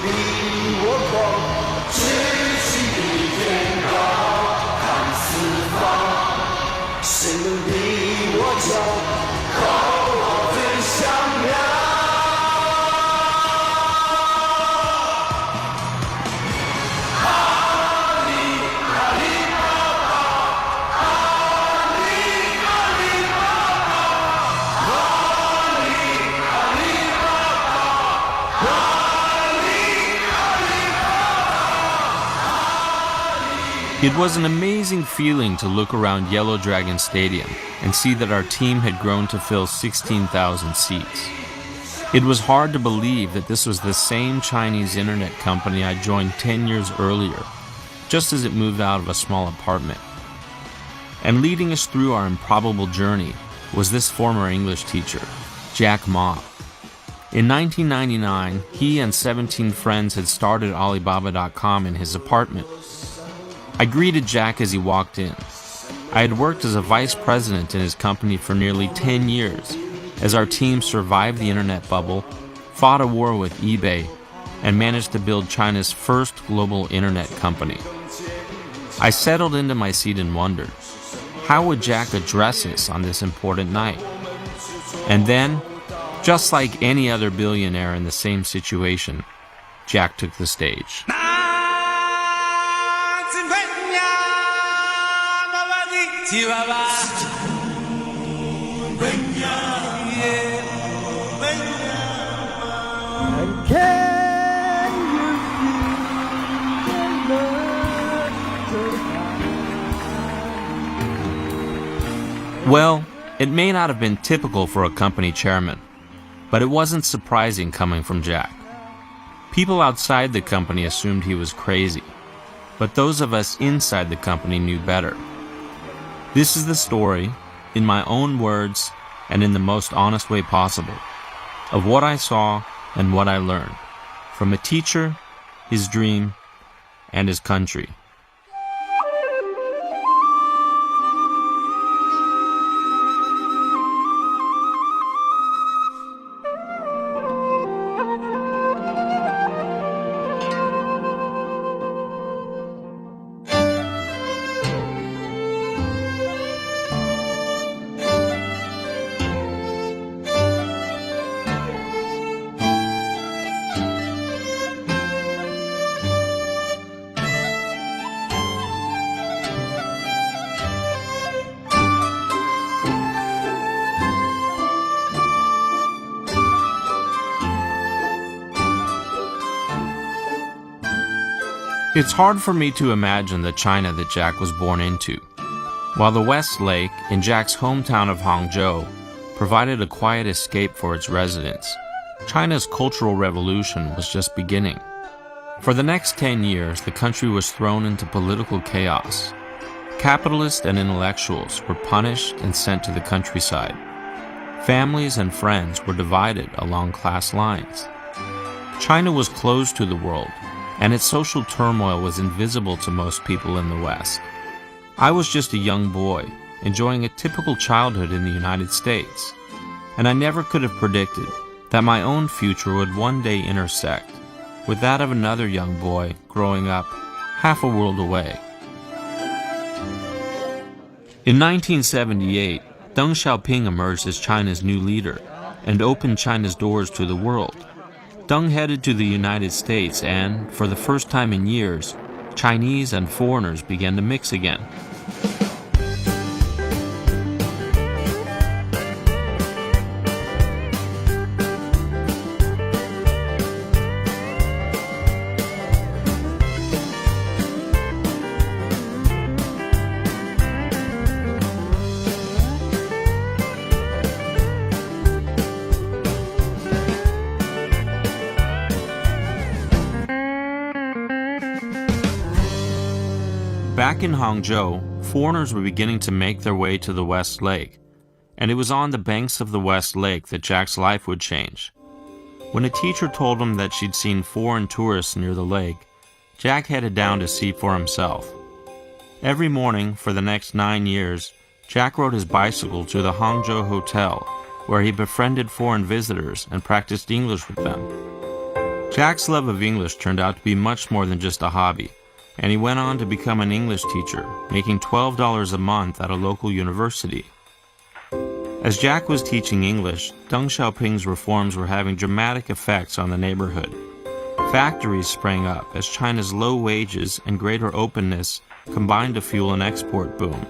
比我广，志气比天高，看四方，谁能比我骄，口号最响亮。It was an amazing feeling to look around Yellow Dragon Stadium and see that our team had grown to fill 16,000 seats. It was hard to believe that this was the same Chinese internet company I joined 10 years earlier, just as it moved out of a small apartment. And leading us through our improbable journey was this former English teacher, Jack Ma. In 1999, he and 17 friends had started Alibaba.com in his apartment. I greeted Jack as he walked in. I had worked as a vice president in his company for nearly 10 years, as our team survived the internet bubble, fought a war with eBay, and managed to build China's first global internet company. I settled into my seat and wondered, how would Jack address us on this important night? And then, just like any other billionaire in the same situation, Jack took the stage. Well, it may not have been typical for a company chairman, but it wasn't surprising coming from Jack. People outside the company assumed he was crazy, but those of us inside the company knew better. This is the story, in my own words and in the most honest way possible, of what I saw and what I learned from a teacher, his dream, and his country. It's hard for me to imagine the China that Jack was born into. While the West Lake, in Jack's hometown of Hangzhou, provided a quiet escape for its residents, China's Cultural Revolution was just beginning. For the next 10 years, the country was thrown into political chaos. Capitalists and intellectuals were punished and sent to the countryside. Families and friends were divided along class lines. China was closed to the world, and its social turmoil was invisible to most people in the West. I was just a young boy, enjoying a typical childhood in the United States, and I never could have predicted that my own future would one day intersect with that of another young boy growing up half a world away. In 1978, Deng Xiaoping emerged as China's new leader and opened China's doors to the world. Deng headed to the United States and, for the first time in years, Chinese and foreigners began to mix again. Back in Hangzhou, foreigners were beginning to make their way to the West Lake, and it was on the banks of the West Lake that Jack's life would change. When a teacher told him that she'd seen foreign tourists near the lake, Jack headed down to see for himself. Every morning for the next 9 years, Jack rode his bicycle to the Hangzhou Hotel, where he befriended foreign visitors and practiced English with them. Jack's love of English turned out to be much more than just a hobby, and he went on to become an English teacher, making $12 a month at a local university. As Jack was teaching English, Deng Xiaoping's reforms were having dramatic effects on the neighborhood. Factories sprang up as China's low wages and greater openness combined to fuel an export boom.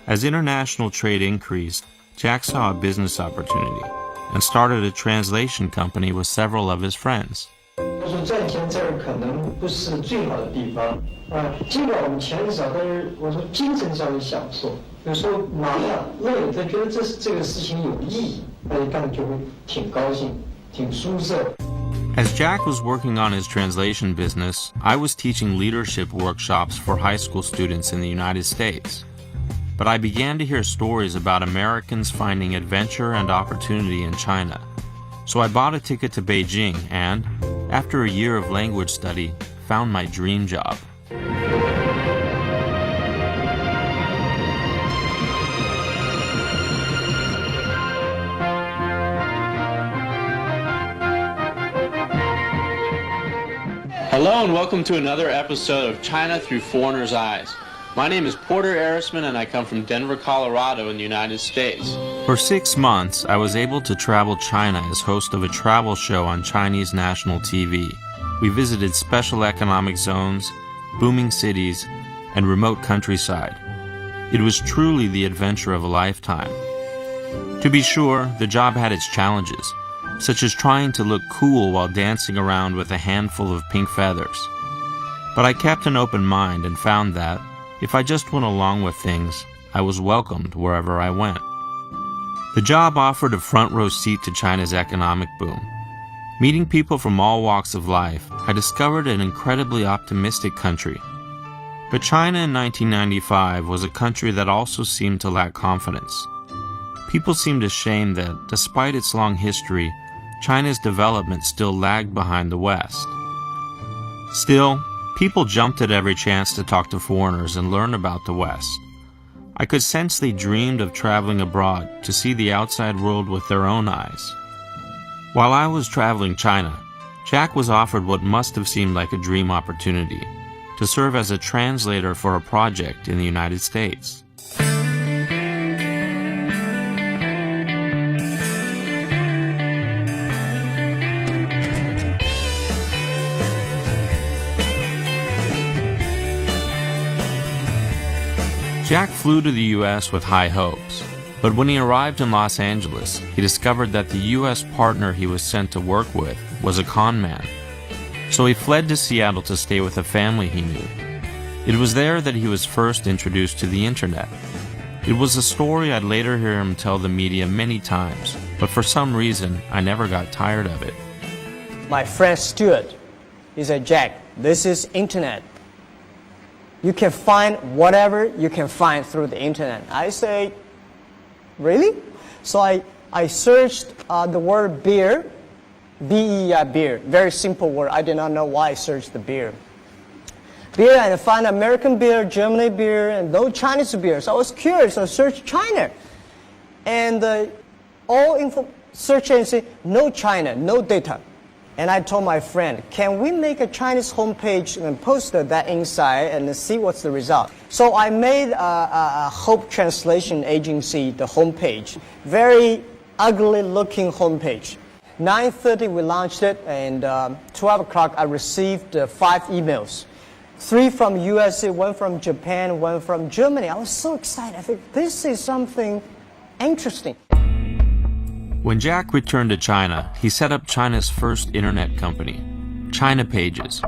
As international trade increased, Jack saw a business opportunity and started a translation company with several of his friends. 我说赚钱这儿可能不是最好的地方尽管我们钱少，但是我说精神上的享受，有时候忙了累了，他觉得这个事情有意义，他一干就会挺高兴，挺舒适。 As Jack was working on his translation business, I was teaching leadership workshops for high school students in the United States. But I began to hear stories about Americans finding adventure and opportunity in China. So I bought a ticket to Beijing and, after a year of language study, found my dream job. Hello and welcome to another episode of China Through Foreigners' Eyes. My name is Porter Arisman and I come from Denver, Colorado in the United States. For 6 months, I was able to travel China as host of a travel show on Chinese national TV. We visited special economic zones, booming cities, and remote countryside. It was truly the adventure of a lifetime. To be sure, the job had its challenges, such as trying to look cool while dancing around with a handful of pink feathers. But I kept an open mind and found that, if I just went along with things, I was welcomed wherever I went. The job offered a front row seat to China's economic boom. Meeting people from all walks of life, I discovered an incredibly optimistic country. But China in 1995 was a country that also seemed to lack confidence. People seemed ashamed that, despite its long history, China's development still lagged behind the West. Still, people jumped at every chance to talk to foreigners and learn about the West. I could sense they dreamed of traveling abroad to see the outside world with their own eyes. While I was traveling China, Jack was offered what must have seemed like a dream opportunity, to serve as a translator for a project in the United States. Jack flew to the U.S. with high hopes, but when he arrived in Los Angeles, he discovered that the U.S. partner he was sent to work with was a con man. So he fled to Seattle to stay with a family he knew. It was there that he was first introduced to the internet. It was a story I'd later hear him tell the media many times, but for some reason, I never got tired of it. My friend Stuart, he said, Jack, this is internet. You can find whatever you can find through the internet. I say, really? So I searched the word beer, B-E-R, beer. Very simple word. I did not know why I searched the beer. Beer, and I found American beer, German beer, and no Chinese beer. So I was curious. I searched China. And all info search engine, no China, no data. And I told my friend, can we make a Chinese homepage and post that inside and see what's the result? So I made a Hope Translation Agency, the homepage. Very ugly looking homepage. 9:30 we launched it, and 12 o'clock I received 5 emails. 3 from USA, 1 from Japan, 1 from Germany. I was so excited. I think this is something interesting. When Jack returned to China, he set up China's first internet company, China Pages,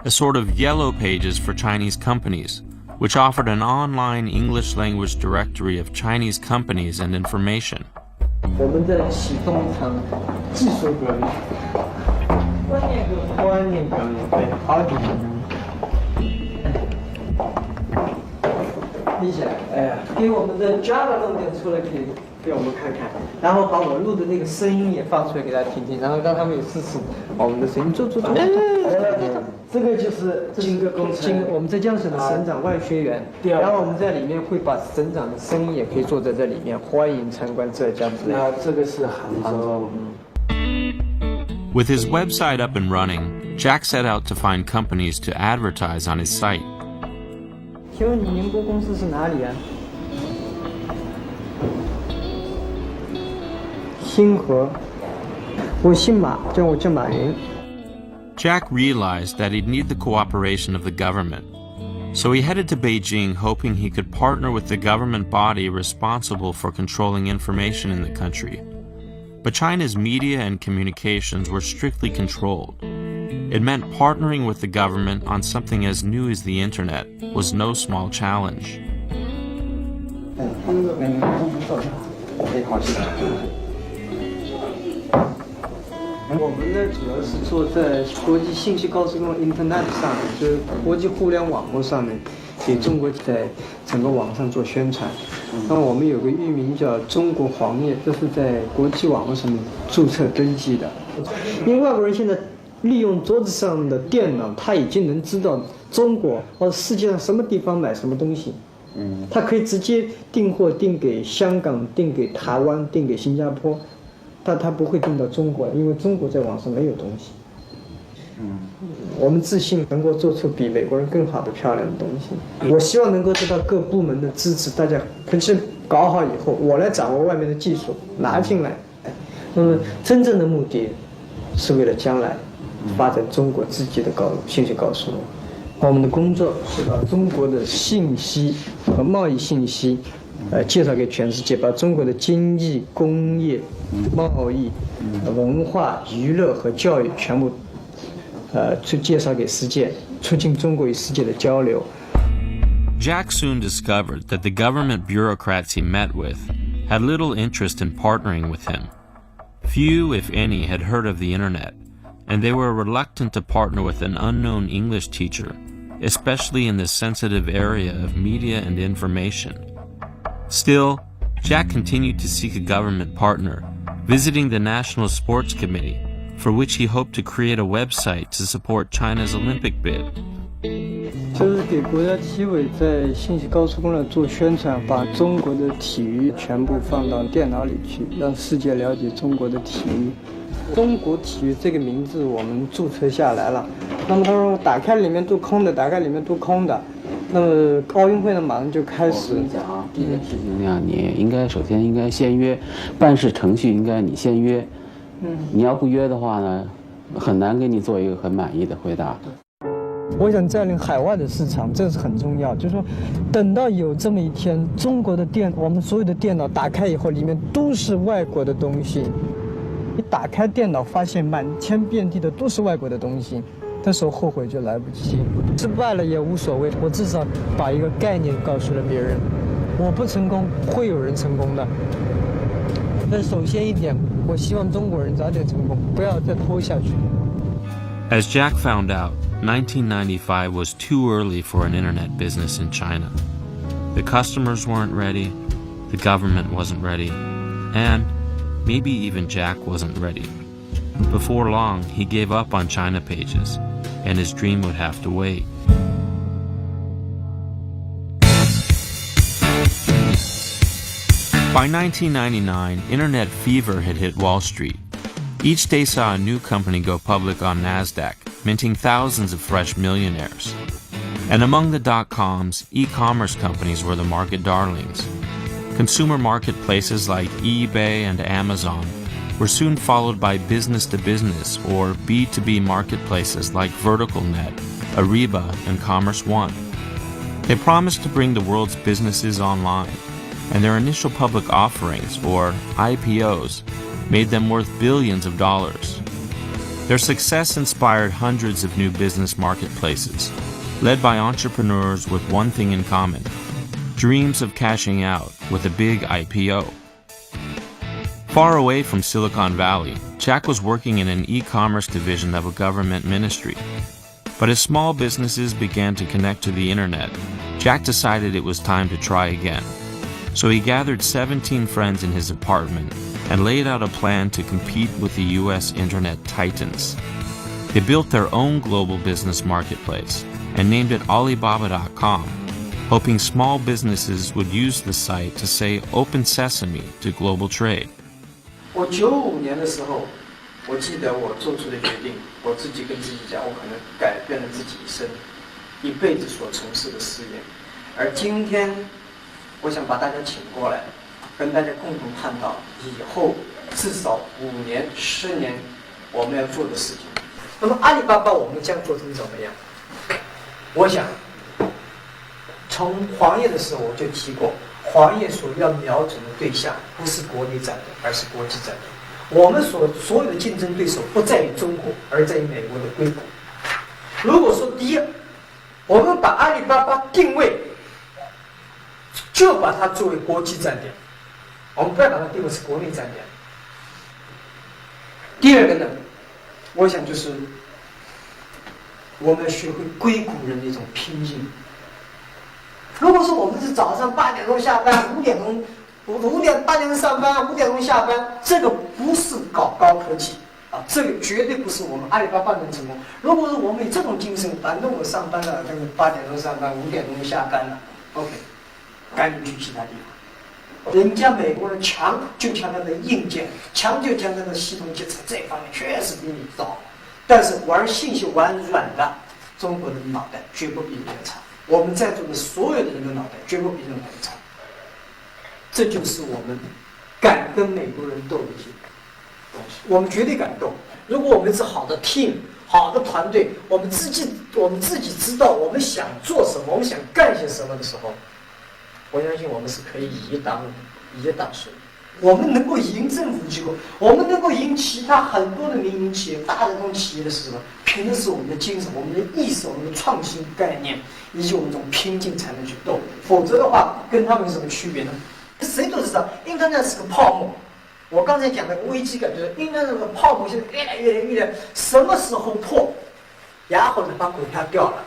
a sort of yellow pages for Chinese companies, which offered an online English language directory of Chinese companies and information. 我们在启动一场技术革命，观念革命，对，好几年。理解，给我们的 Java 弄点出来给我们看看，然后把我录的那个声音也放出来给大家听听，然后让他们也支持我们的声音。做。这个就是我们浙江省的省长外学员，然后我们在里面会把省长的声音也可以做在这里面，欢迎参观浙江之类。这个是杭州。With his website up and running, Jack set out to find companies to advertise on his site. 请问你宁波公司是哪里啊？星河，我姓马，我叫马云。 Jack realized that he'd need the cooperation of the government, so he headed to Beijing hoping he could partner with the government body responsible for controlling information in the country. But China's media and communications were strictly controlled. It meant partnering with the government on something as new as the internet was no small challenge. 我们呢主要是做在国际信息高速公路 Internet 上面，就是国际互联网络上面，给中国在整个网上做宣传。那么我们有个域名叫中国黄页，这是在国际网络上面注册登记的。因为外国人现在利用桌子上的电脑，他已经能知道中国或者世界上什么地方买什么东西。他可以直接订货，订给香港，订给台湾，订给新加坡。 但他不会订到中国，因为中国在网上没有东西。我们自信能够做出比美国人更好的漂亮的东西。我希望能够得到各部门的支持，大家可是搞好以后，我来掌握外面的技术拿进来。那么真正的目的是为了将来发展中国自己的信息高速路。我们的工作是把中国的信息和贸易信息。 介绍给全世界，把中国的经济、工业、贸易、文化、娱乐和教育全部，去介绍给世界，促进中国与世界的交流。 Jack soon discovered that the government bureaucrats he met with had little interest in partnering with him. Few, if any, had heard of the internet, and they were reluctant to partner with an unknown English teacher, especially in the sensitive area of media and information. Still, Jack continued to seek a government partner, visiting the National Sports Committee, for which he hoped to create a website to support China's Olympic bid. 就是给国家体委在信息高速公路做宣传，把中国的体育全部放到电脑里去，让世界了解中国的体育。中国体育这个名字我们注册下来了，那么他说打开里面都空的，打开里面都空的。 那么奥运会呢，马上就开始。我跟你讲啊，第一件事情呢，你应该首先应该先约，办事程序应该你先约。你要不约的话呢，很难给你做一个很满意的回答。我想占领海外的市场，这是很重要。就是说，等到有这么一天，中国的我们所有的电脑打开以后，里面都是外国的东西。你打开电脑，发现满天遍地的都是外国的东西。 这时候后悔就来不及，失败了也无所谓，我至少把一个概念告诉了别人。我不成功，会有人成功的。但首先一点，我希望中国人早点成功，不要再拖下去。As Jack found out, 1995 was too early for an internet business in China. The customers weren't ready, the government wasn't ready, and maybe even Jack wasn't ready. Before long, he gave up on China pages, and his dream would have to wait. By 1999, internet fever had hit Wall Street. Each day saw a new company go public on NASDAQ, minting thousands of fresh millionaires. And among the dot-coms, e-commerce companies were the market darlings. Consumer marketplaces like eBay and Amazon were soon followed by business-to-business or B2B marketplaces like VerticalNet, Ariba, and Commerce One. They promised to bring the world's businesses online, and their initial public offerings, or IPOs, made them worth billions of dollars. Their success inspired hundreds of new business marketplaces, led by entrepreneurs with one thing in common: dreams of cashing out with a big IPO. Far away from Silicon Valley, Jack was working in an e-commerce division of a government ministry. But as small businesses began to connect to the internet, Jack decided it was time to try again. So he gathered 17 friends in his apartment and laid out a plan to compete with the US internet titans. They built their own global business marketplace and named it Alibaba.com, hoping small businesses would use the site to say open sesame to global trade. 我95年的时候，我记得我做出的决定，我自己跟自己讲，我可能改变了自己一辈子所从事的事业。而今天，我想把大家请过来，跟大家共同探讨以后至少5年、10年我们要做的事情。那么阿里巴巴我们将做成怎么样？我想，从黄页的时候我就提过，黄页所要瞄准的对象不是国内战略，而是国际战略。我们所有的竞争对手不在于中国，而在于美国的硅谷。如果说第一，我们把阿里巴巴定位，就把它作为国际战略，我们不要把它定位是国内战略。第二个呢，我想就是我们要学会硅谷人的一种拼劲。如果说我们是早上8点钟下班，8点钟上班，5点钟下班，这个不是搞高科技啊，这个绝对不是我们阿里巴巴能成功。如果说我们有这种精神，反正我上班了，这个8点钟上班，5点钟下班了 ，OK， 赶紧去其他地方。人家美国人强就强在硬件，强就强在系统建设这一方面确实比你早，但是玩信息玩软的，中国人的脑袋绝不比人家差。我们在座的所有的人的脑袋绝不比任何人差，这就是我们敢跟美国人斗的一些东西。我们绝对敢斗。如果我们是好的 team、好的团队，我们自己知道我们想做什么，我们想干些什么的时候，我相信我们是可以以一当十。我们能够赢政府机构，我们能够赢其他很多的民营企业、大的这种企业的是什么？凭的是我们的精神、我们的意识、我们的创新概念，以及我们这种拼劲才能去斗。否则的话，跟他们有什么区别呢？谁都知道 ，Internet 是个泡沫。我刚才讲的危机感就是 Internet 的泡沫现在越来，什么时候破？然后呢，把股票掉了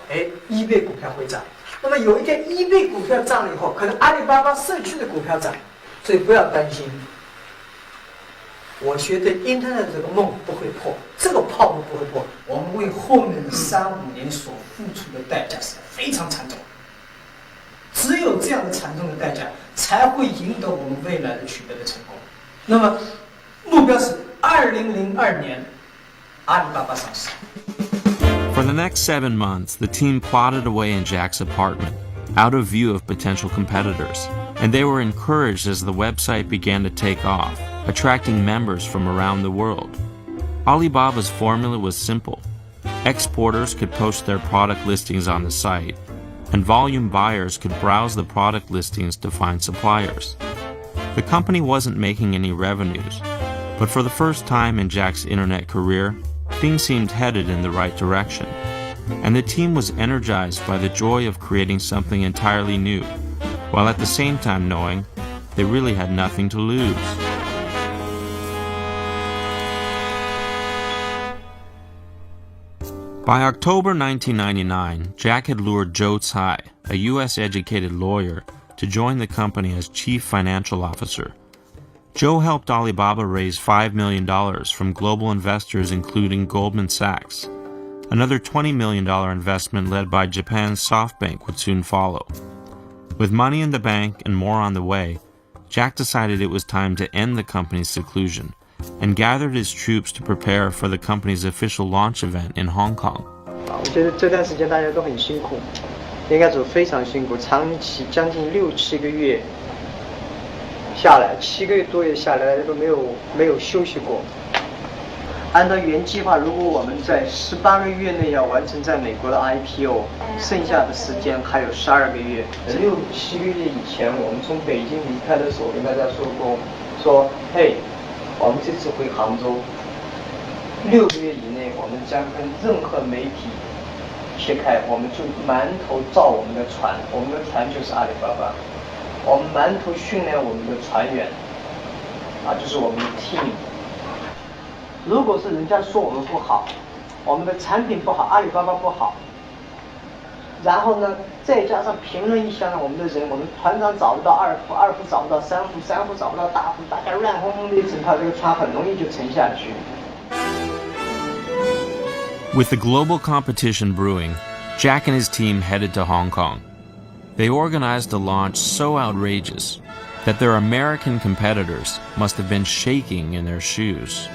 ，eBay 股票会涨。那么有一天 eBay 股票涨了以后，可能阿里巴巴社区的股票涨。所以不要担心，我觉得 Internet 这个梦不会破，这个泡沫不会破。我们为后面的3、5年所付出的代价是非常惨重，只有这样的惨重的代价，才会赢得我们未来的取得的成功。那么，目标是2002年，阿里巴巴上市。For the next 7 months, the team plodded away in Jack's apartment, out of view of potential competitors. And they were encouraged as the website began to take off, attracting members from around the world. Alibaba's formula was simple. Exporters could post their product listings on the site, and volume buyers could browse the product listings to find suppliers. The company wasn't making any revenues, but for the first time in Jack's internet career, things seemed headed in the right direction. And the team was energized by the joy of creating something entirely new, while at the same time knowing they really had nothing to lose. By October 1999, Jack had lured Joe Tsai, a U.S.-educated lawyer, to join the company as chief financial officer. Joe helped Alibaba raise $5 million from global investors including Goldman Sachs. Another $20 million investment led by Japan's SoftBank would soon follow. With money in the bank and more on the way, Jack decided it was time to end the company's seclusion and gathered his troops to prepare for the company's official launch event in Hong Kong. 我觉得这段时间大家都很辛苦，应该说非常辛苦，长期将近6、7个月下来，7个多月下来都没有休息过。按照原计划，如果我们在18个月内要完成在美国的 IPO， 剩下的时间还有12个月。6、7个月以前，我们从北京离开的时候，我跟大家说过，嘿，我们这次回杭州，6个月以内，我们将跟任何媒体切开，我们就埋头造我们的船，我们的船就是阿里巴巴，我们埋头训练我们的船员，就是我们的 team。如果是人家说我们不好，我们的产品不好，阿里巴巴不好，然后呢，再加上评论一下呢，我们的人，我们团长找不到2副，2副找不到3副，3副找不到大副，大家乱哄哄的一整套，这个船很容易就沉下去。With the global competition brewing, Jack and his team headed to Hong Kong. They organized a launch so outrageous that their American competitors must have been shaking in their shoes.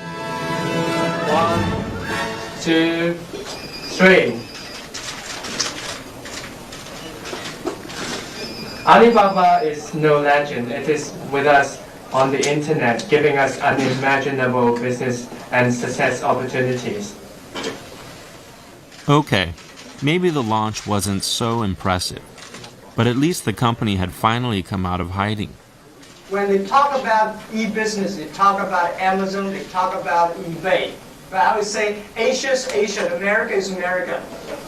1, 2, 3. Alibaba is no legend. It is with us on the internet, giving us unimaginable business and success opportunities. Okay, maybe the launch wasn't so impressive, but at least the company had finally come out of hiding. When they talk about e-business, they talk about Amazon, they talk about eBay. But I would say Asia is Asia, America is America.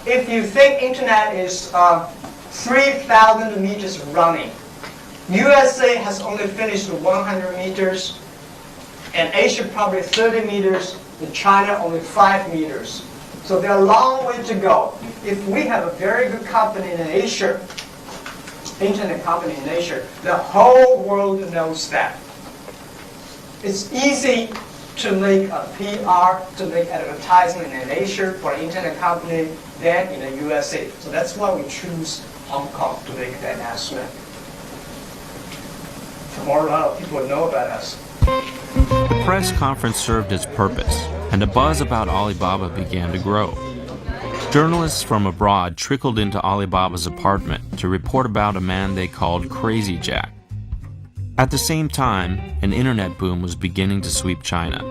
If you think internet is 3,000 meters running, USA has only finished 100 meters, and Asia probably 30 meters, and China only 5 meters. So there's a long way to go. If we have a very good company in Asia, internet company in Asia, the whole world knows that. It's easy to make a PR, to make advertisement in Asia for an internet company than in the USA. So that's why we choose Hong Kong to make that announcement. Tomorrow, a lot of people know about us. The press conference served its purpose, and a buzz about Alibaba began to grow. Journalists from abroad trickled into Alibaba's apartment to report about a man they called Crazy Jack. At the same time, an internet boom was beginning to sweep China.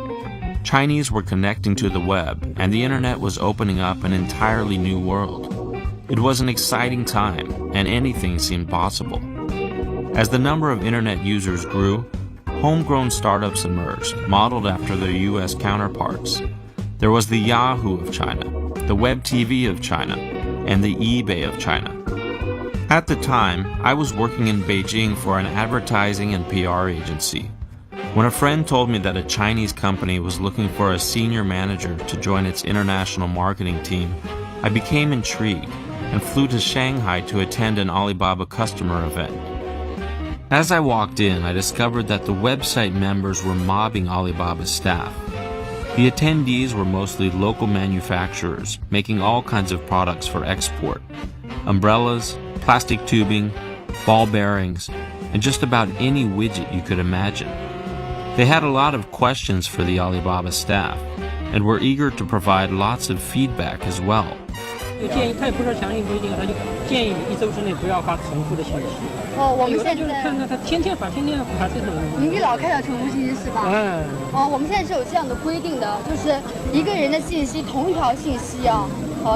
Chinese were connecting to the web, and the internet was opening up an entirely new world. It was an exciting time, and anything seemed possible. As the number of internet users grew, homegrown startups emerged, modeled after their US counterparts. There was the Yahoo of China, the Web TV of China, and the eBay of China. At the time, I was working in Beijing for an advertising and PR agency. When a friend told me that a Chinese company was looking for a senior manager to join its international marketing team, I became intrigued and flew to Shanghai to attend an Alibaba customer event. As I walked in, I discovered that the website members were mobbing Alibaba's staff. The attendees were mostly local manufacturers, making all kinds of products for export. Umbrellas, plastic tubing, ball bearings, and just about any widget you could imagine. They had a lot of questions for the Alibaba staff, and were eager to provide lots of feedback as well. 建议他也不是强硬规定，他就建议你1周之内不要发重复的信息。哦，我们有的现在就是看到他天天发这种。您给老开了重复信息是吧？嗯。哦，我们现在是有这样的规定的，就是一个人的信息，同一条信息啊，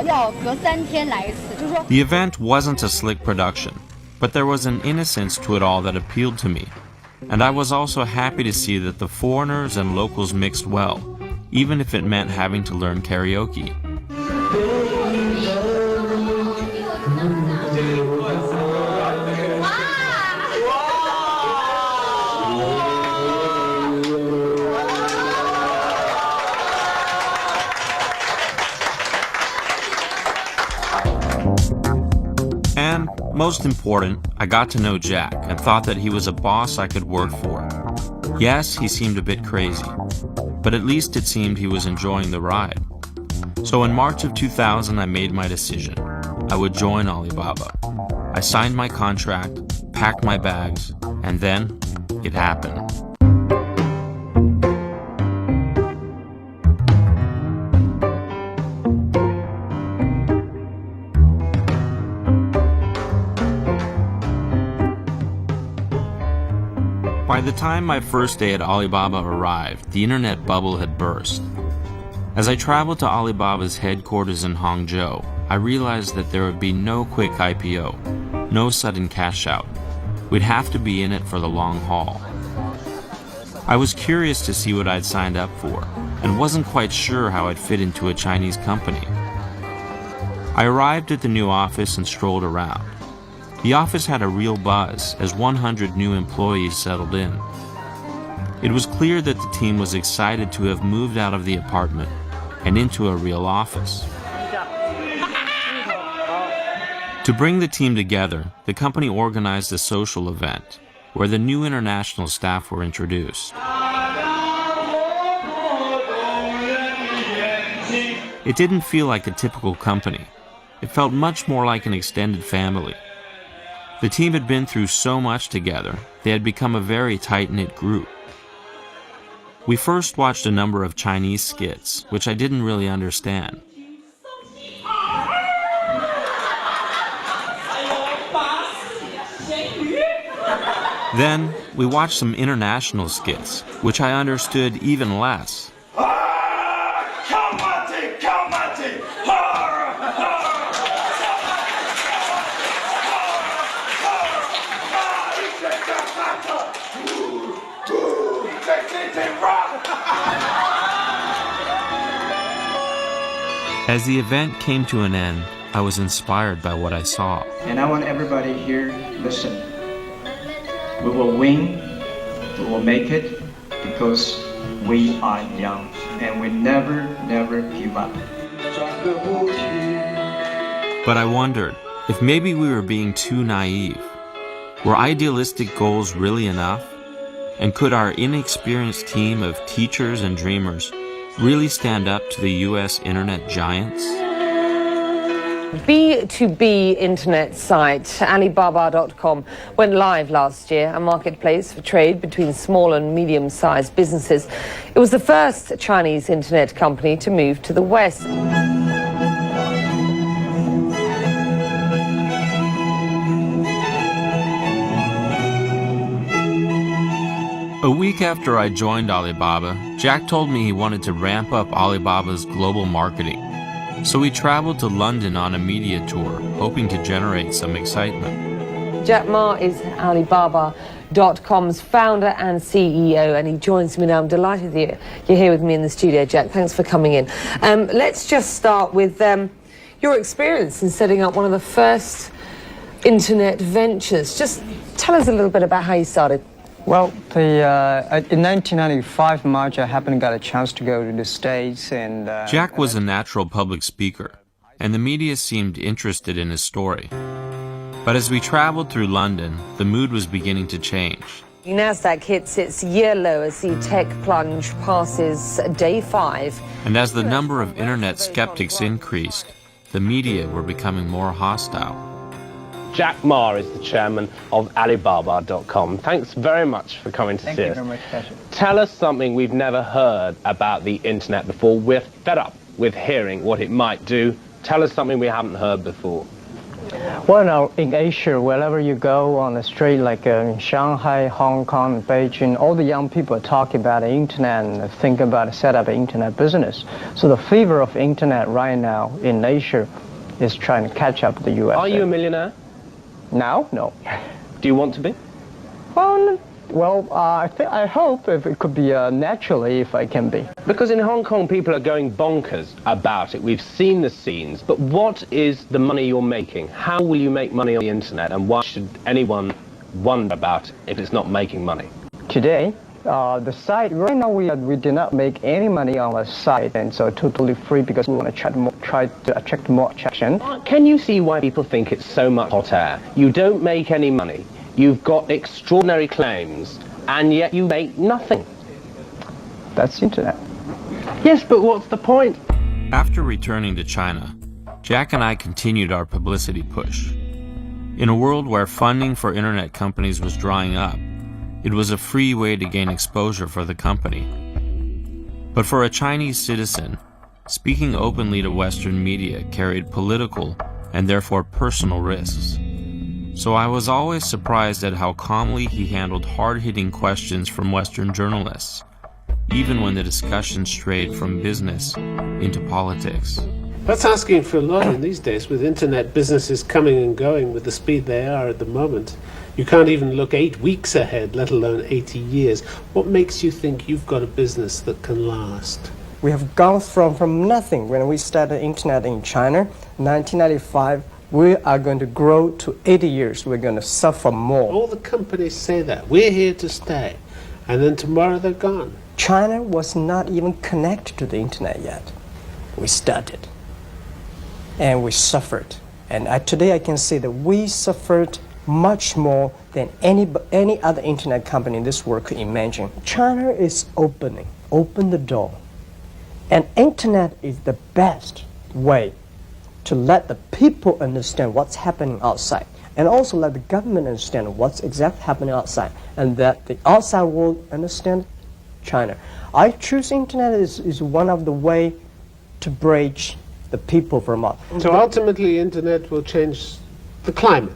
要隔3天来一次，就是说。The event wasn't a slick production, but there was an innocence to it all that appealed to me. And I was also happy to see that the foreigners and locals mixed well, even if it meant having to learn karaoke. And, most important, I got to know Jack and thought that he was a boss I could work for. Yes, he seemed a bit crazy, but at least it seemed he was enjoying the ride. So in March of 2000, I made my decision. I would join Alibaba. I signed my contract, packed my bags, and then it happened. By the time my first day at Alibaba arrived, the internet bubble had burst. As I traveled to Alibaba's headquarters in Hangzhou, I realized that there would be no quick IPO, no sudden cash out. We'd have to be in it for the long haul. I was curious to see what I'd signed up for, and wasn't quite sure how I'd fit into a Chinese company. I arrived at the new office and strolled around. The office had a real buzz as 100 new employees settled in. It was clear that the team was excited to have moved out of the apartment and into a real office. To bring the team together, the company organized a social event where the new international staff were introduced. It didn't feel like a typical company. It felt much more like an extended family. The team had been through so much together, they had become a very tight-knit group. We first watched a number of Chinese skits, which I didn't really understand. Then, we watched some international skits, which I understood even less. As the event came to an end, I was inspired by what I saw. And I want everybody here, listen. We will win, we will make it, because we are young, and we never give up. But I wondered if maybe we were being too naive. Were idealistic goals really enough? And could our inexperienced team of teachers and dreamers really stand up to the US internet giants? B2B internet site Alibaba.com went live last year, a marketplace for trade between small and medium-sized businesses. It was the first Chinese internet company to move to the West. A week after I joined Alibaba, Jack told me he wanted to ramp up Alibaba's global marketing. So we traveled to London on a media tour, hoping to generate some excitement. Jack Ma is Alibaba.com's founder and CEO, and he joins me now. I'm delighted that you're here with me in the studio, Jack. Thanks for coming in. Let's just start with your experience in setting up one of the first internet ventures. Just tell us a little bit about how you started. Well, in 1995, March, I happened to get a chance to go to the States and... Jack was a natural public speaker, and the media seemed interested in his story. But as we traveled through London, the mood was beginning to change. NASDAQ hits its year low as the tech plunge passes day 5. And as the number of internet skeptics increased, the media were becoming more hostile. Jack Ma is the chairman of Alibaba.com. Thanks very much for coming to see us. Thank you very much, pleasure. Tell us something we've never heard about the internet before. We're fed up with hearing what it might do. Tell us something we haven't heard before. Well, now, in Asia, wherever you go on the street, like in Shanghai, Hong Kong, Beijing, all the young people are talking about the internet and think about set up an internet business. So the fever of internet right now in Asia is trying to catch up with the US. Are you a millionaire? Now? No. Do you want to be? Well, I hope if it could be naturally if I can be. Because in Hong Kong, people are going bonkers about it. We've seen the scenes. But what is the money you're making? How will you make money on the internet? And why should anyone wonder about it if it's not making money? Today, the site, right now we did not make any money on the site, and so totally free because we want to try to attract more attraction. Can you see why people think it's so much hot air? You don't make any money. You've got extraordinary claims, and yet you make nothing. That's internet. Yes, but what's the point? After returning to China, Jack and I continued our publicity push. In a world where funding for internet companies was drying up, it was a free way to gain exposure for the company. But for a Chinese citizen, speaking openly to Western media carried political and therefore personal risks. So I was always surprised at how calmly he handled hard-hitting questions from Western journalists, even when the discussion strayed from business into politics. That's asking for a lot in these days, with internet businesses coming and going with the speed they are at the moment. You can't even look 8 weeks ahead, let alone 80 years. What makes you think you've got a business that can last? We have gone from nothing when we started internet in China, 1995. We are going to grow to 80 years. We're going to suffer more. All the companies say that. We're here to stay. And then tomorrow they're gone. China was not even connected to the internet yet. We started. And we suffered. And today I can say that we suffered much more than any other internet company in this world could imagine. China is open the door. And internet is the best way to let the people understand what's happening outside, and also let the government understand what's exactly happening outside, and that the outside world understand China. I choose internet is one of the way to bridge the people from us. So ultimately, internet will change the climate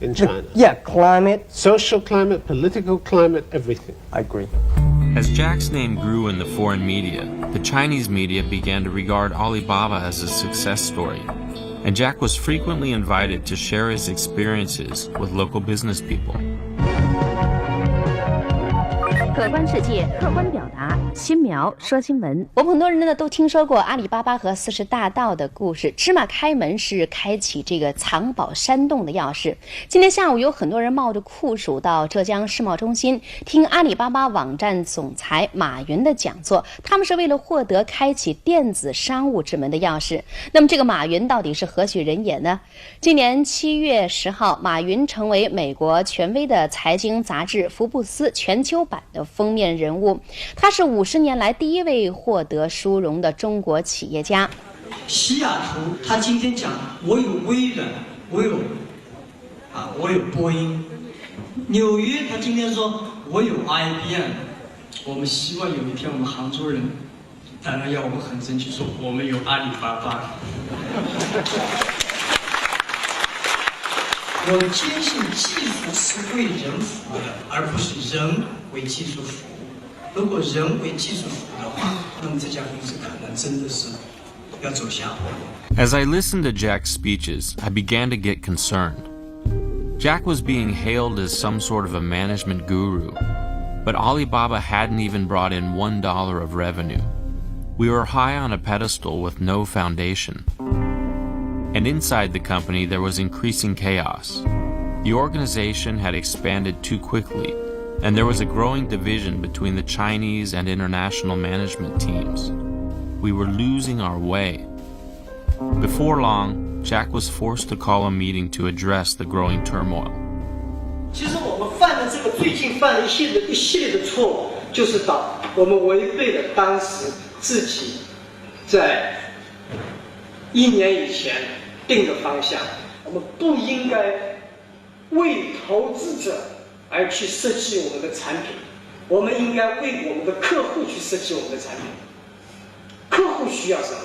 in China. Yeah, climate. Social climate, political climate, everything. I agree. As Jack's name grew in the foreign media, the Chinese media began to regard Alibaba as a success story, and Jack was frequently invited to share his experiences with local business people. 客观世界，客观表达，新苗说新闻。我们很多人呢都听说过阿里巴巴和40大盗的故事，芝麻开门是开启这个藏宝山洞的钥匙。今天下午有很多人冒着酷暑到浙江世贸中心听阿里巴巴网站总裁马云的讲座，他们是为了获得开启电子商务之门的钥匙。那么这个马云到底是何许人也呢？今年7月10号，马云成为美国权威的财经杂志《福布斯》全球版的封面人物，他是50年来第一位获得殊荣的中国企业家。西雅图，他今天讲我有微软，我有波音。纽约，他今天说我有 IBM。我们希望有一天我们杭州人，当然要我们很争气说我们有阿里巴巴。我坚信技术是为人服务的，而不是人为技术服务。如果人为技术服务的话，那么这家公司可能真的是要走下坡路。 As I listened to Jack's speeches, I began to get concerned. Jack was being hailed as some sort of a management guru, but Alibaba hadn't even brought in $1 of revenue. We were high on a pedestal with no foundation. And inside the company there was increasing chaos. The organization had expanded too quickly, and there was a growing division between the Chinese and international management teams. We were losing our way. Before long, Jack was forced to call a meeting to address the growing turmoil. 其实我们犯的这个最近犯了一系列的错误，就是我们违背了当时自己在1年以前定的方向。我们不应该为投资者而去设计我们的产品，我们应该为我们的客户去设计我们的产品。客户需要什么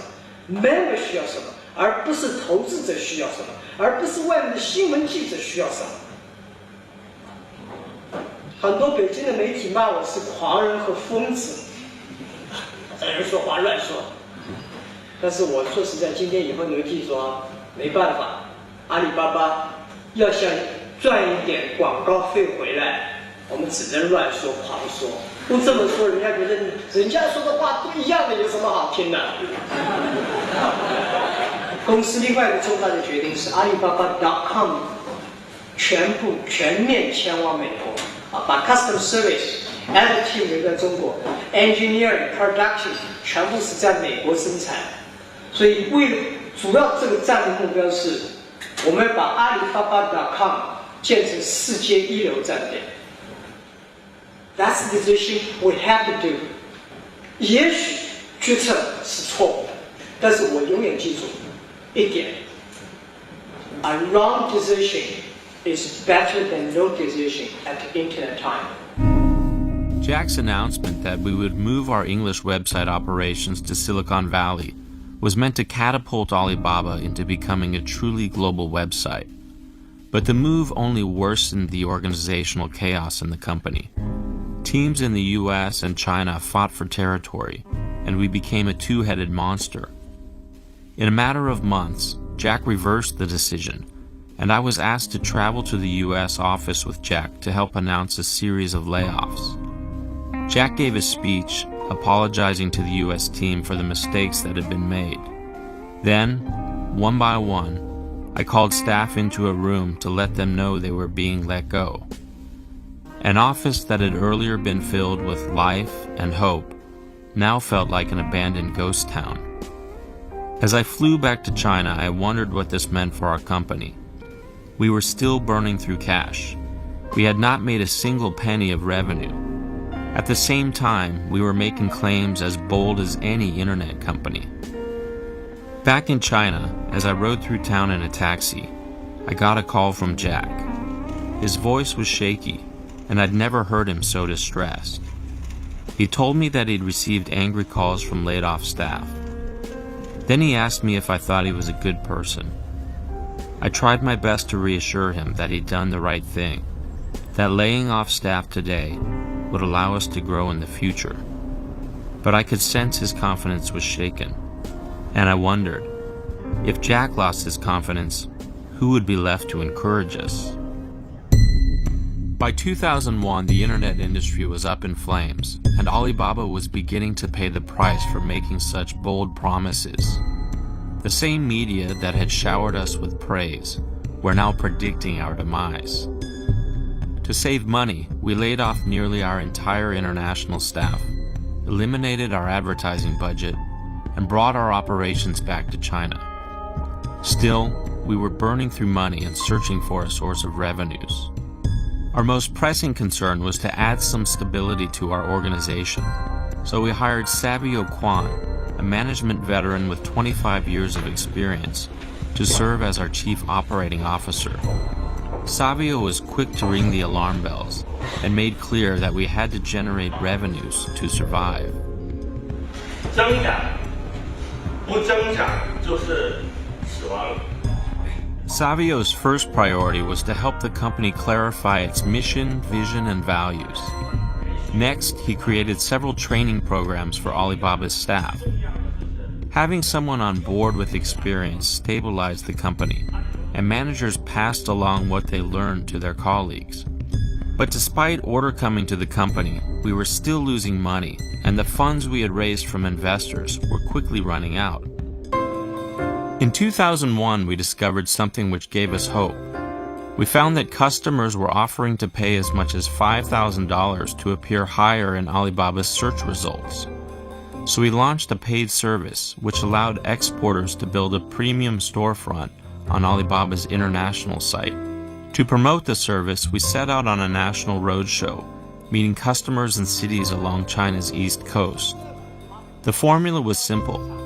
，member 需要什么，而不是投资者需要什么，而不是外面的新闻记者需要什么。很多北京的媒体骂我是狂人和疯子，在这说话乱说。但是我说实在，今天以后你们记住啊，没办法，阿里巴巴要想赚一点广告费回来，我们只能乱说、狂说。不这么说，人家觉得人家说的话都一样的，有什么好听的？公司另外一个重大的决定是，阿里巴巴 .com 全面迁往美国，把 Customer Service、Advertising 留在中国 ，Engineering、Production 全部是在美国生产。所以主要这个战略目标是，我们要把阿里巴巴 .com 建成世界一流站点。That's the decision we have to do。也许决策是错误的，但是我永远记住一点 ：A wrong decision is better than no decision at the internet time. Jack's announcement that we would move our English website operations to Silicon Valley was meant to catapult Alibaba into becoming a truly global website. But the move only worsened the organizational chaos in the company. Teams in the US and China fought for territory, and we became a two-headed monster. In a matter of months, Jack reversed the decision, and I was asked to travel to the US office with Jack to help announce a series of layoffs. Jack gave a speech apologizing to the US team for the mistakes that had been made. Then, one by one, I called staff into a room to let them know they were being let go. An office that had earlier been filled with life and hope now felt like an abandoned ghost town. As I flew back to China, I wondered what this meant for our company. We were still burning through cash. We had not made a single penny of revenue. At the same time, we were making claims as bold as any internet company. Back in China, as I rode through town in a taxi, I got a call from Jack. His voice was shaky, and I'd never heard him so distressed. He told me that he'd received angry calls from laid-off staff. Then he asked me if I thought he was a good person. I tried my best to reassure him that he'd done the right thing, that laying off staff today would allow us to grow in the future. But I could sense his confidence was shaken, and I wondered, if Jack lost his confidence, who would be left to encourage us? By 2001, the internet industry was up in flames, and Alibaba was beginning to pay the price for making such bold promises. The same media that had showered us with praise were now predicting our demise. To save money, we laid off nearly our entire international staff, eliminated our advertising budget, and brought our operations back to China. Still, we were burning through money and searching for a source of revenues. Our most pressing concern was to add some stability to our organization, so we hired Savio Kwan, a management veteran with 25 years of experience, to serve as our chief operating officer. Savio was quick to ring the alarm bells and made clear that we had to generate revenues to survive. 增长，不增长就是死亡。 Savio's first priority was to help the company clarify its mission, vision, and values. Next, he created several training programs for Alibaba's staff. Having someone on board with experience stabilized the company, and managers passed along what they learned to their colleagues. But despite order coming to the company, we were still losing money, and the funds we had raised from investors were quickly running out. In 2001, we discovered something which gave us hope. We found that customers were offering to pay as much as $5,000 to appear higher in Alibaba's search results. So we launched a paid service which allowed exporters to build a premium storefront on Alibaba's international site. To promote the service, we set out on a national roadshow, meeting customers in cities along China's east coast. The formula was simple.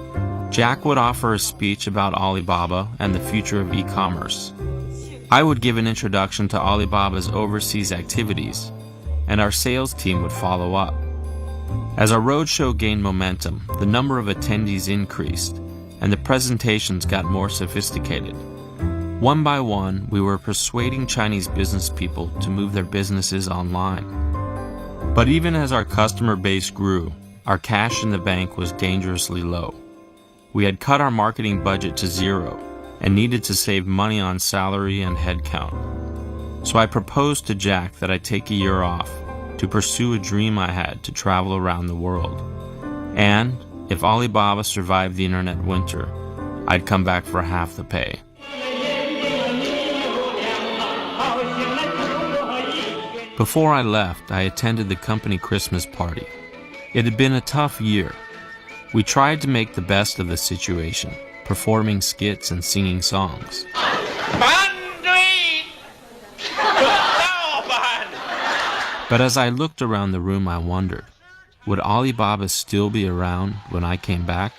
Jack would offer a speech about Alibaba and the future of e-commerce. I would give an introduction to Alibaba's overseas activities, and our sales team would follow up. As our roadshow gained momentum, the number of attendees increased, and the presentations got more sophisticated. One by one, we were persuading Chinese business people to move their businesses online. But even as our customer base grew, our cash in the bank was dangerously low. We had cut our marketing budget to zero and needed to save money on salary and headcount. So I proposed to Jack that I take a year off to pursue a dream I had to travel around the world. And if Alibaba survived the internet winter, I'd come back for half the pay. Before I left, I attended the company Christmas party. It had been a tough year. We tried to make the best of the situation, performing skits and singing songs. But as I looked around the room, I wondered, would Alibaba still be around when I came back?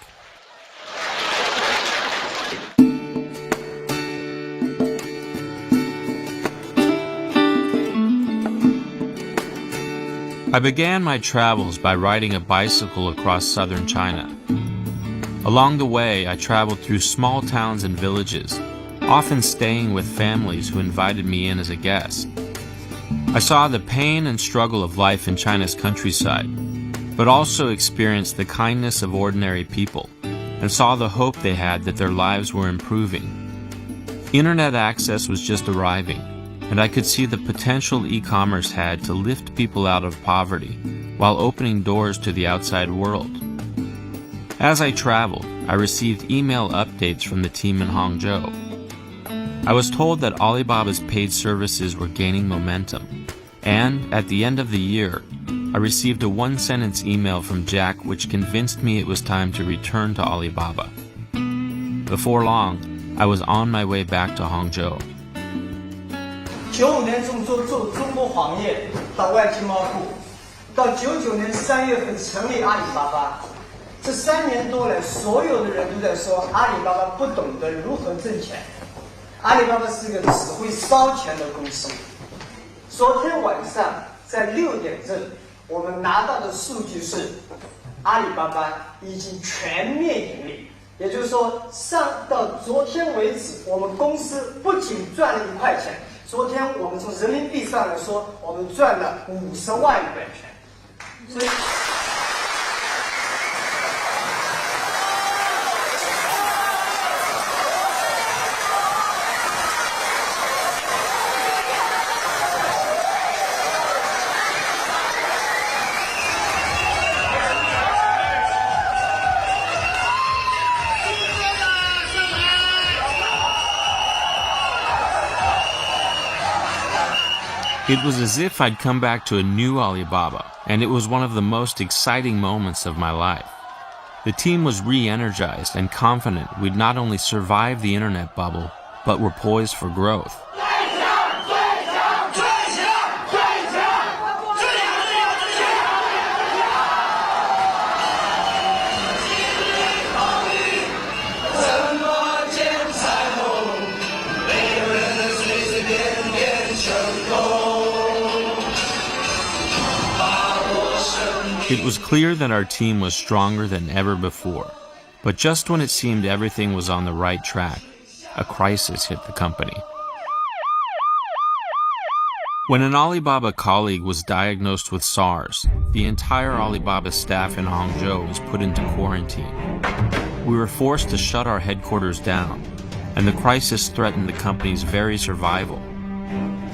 I began my travels by riding a bicycle across southern China. Along the way, I traveled through small towns and villages, often staying with families who invited me in as a guest. I saw the pain and struggle of life in China's countryside, but also experienced the kindness of ordinary people and saw the hope they had that their lives were improving. Internet access was just arriving, and I could see the potential e-commerce had to lift people out of poverty while opening doors to the outside world. As I traveled, I received email updates from the team in Hangzhou. I was told that Alibaba's paid services were gaining momentum, and at the end of the year, I received a one-sentence email from Jack which convinced me it was time to return to Alibaba. Before long, I was on my way back to Hangzhou. 95年做中国黄页到外经贸部，到99年3月份成立阿里巴巴。这3年多来，所有的人都在说阿里巴巴不懂得如何挣钱，阿里巴巴是个只会烧钱的公司。昨天晚上在6点正，我们拿到的数据是，阿里巴巴已经全面盈利，也就是说，到昨天为止，我们公司不仅赚了1块钱，昨天我们从人民币上来说，我们赚了50万元钱，所以。It was as if I'd come back to a new Alibaba, and it was one of the most exciting moments of my life. The team was re-energized and confident we'd not only survived the internet bubble, but were poised for growth. It was clear that our team was stronger than ever before, but just when it seemed everything was on the right track, a crisis hit the company. When an Alibaba colleague was diagnosed with SARS, the entire Alibaba staff in Hangzhou was put into quarantine. We were forced to shut our headquarters down, and the crisis threatened the company's very survival.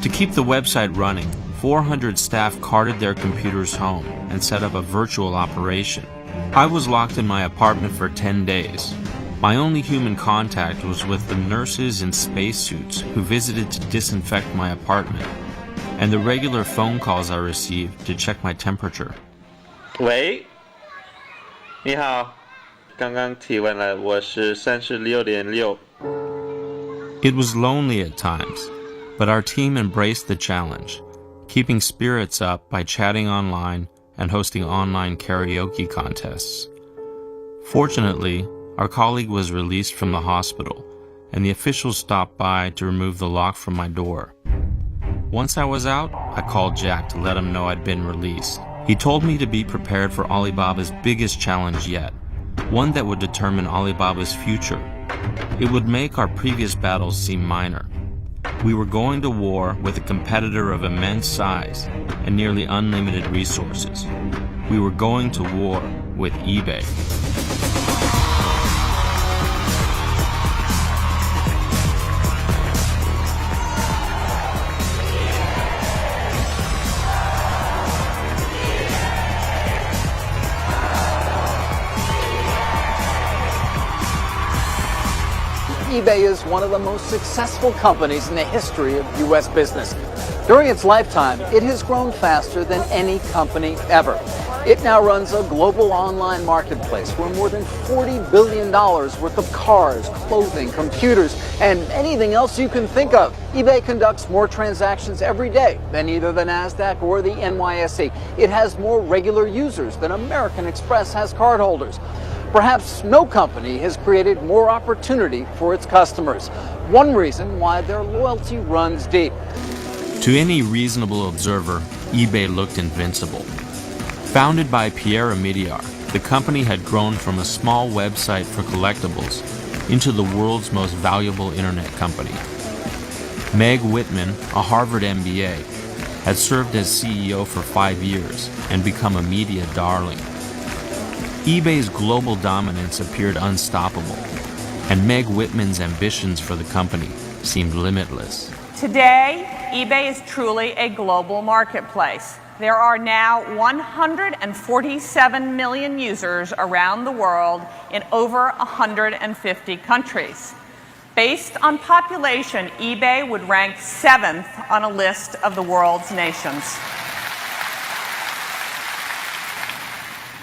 To keep the website running, 400 staff carted their computers home and set up a virtual operation. I was locked in my apartment for 10 days. My only human contact was with the nurses in spacesuits who visited to disinfect my apartment, and the regular phone calls I received to check my temperature. 喂，你好，刚刚体温了，我是36.6。It was lonely at times, but our team embraced the challenge, keeping spirits up by chatting online and hosting online karaoke contests. Fortunately, our colleague was released from the hospital, and the officials stopped by to remove the lock from my door. Once I was out, I called Jack to let him know I'd been released. He told me to be prepared for Alibaba's biggest challenge yet, one that would determine Alibaba's future. It would make our previous battles seem minor. We were going to war with a competitor of immense size and nearly unlimited resources. We were going to war with eBay. eBay is one of the most successful companies in the history of U.S. business. During its lifetime, it has grown faster than any company ever. It now runs a global online marketplace where more than $40 billion worth of cars, clothing, computers, and anything else you can think of. eBay conducts more transactions every day than either the NASDAQ or the NYSE. It has more regular users than American Express has cardholders. Perhaps no company has created more opportunity for its customers. One reason why their loyalty runs deep. To any reasonable observer, eBay looked invincible. Founded by Pierre Omidyar, the company had grown from a small website for collectibles into the world's most valuable internet company. Meg Whitman, a Harvard MBA, had served as CEO for 5 years and become a media darling. eBay's global dominance appeared unstoppable, and Meg Whitman's ambitions for the company seemed limitless. Today, eBay is truly a global marketplace. There are now 147 million users around the world in over 150 countries. Based on population, eBay would rank 7th on a list of the world's nations.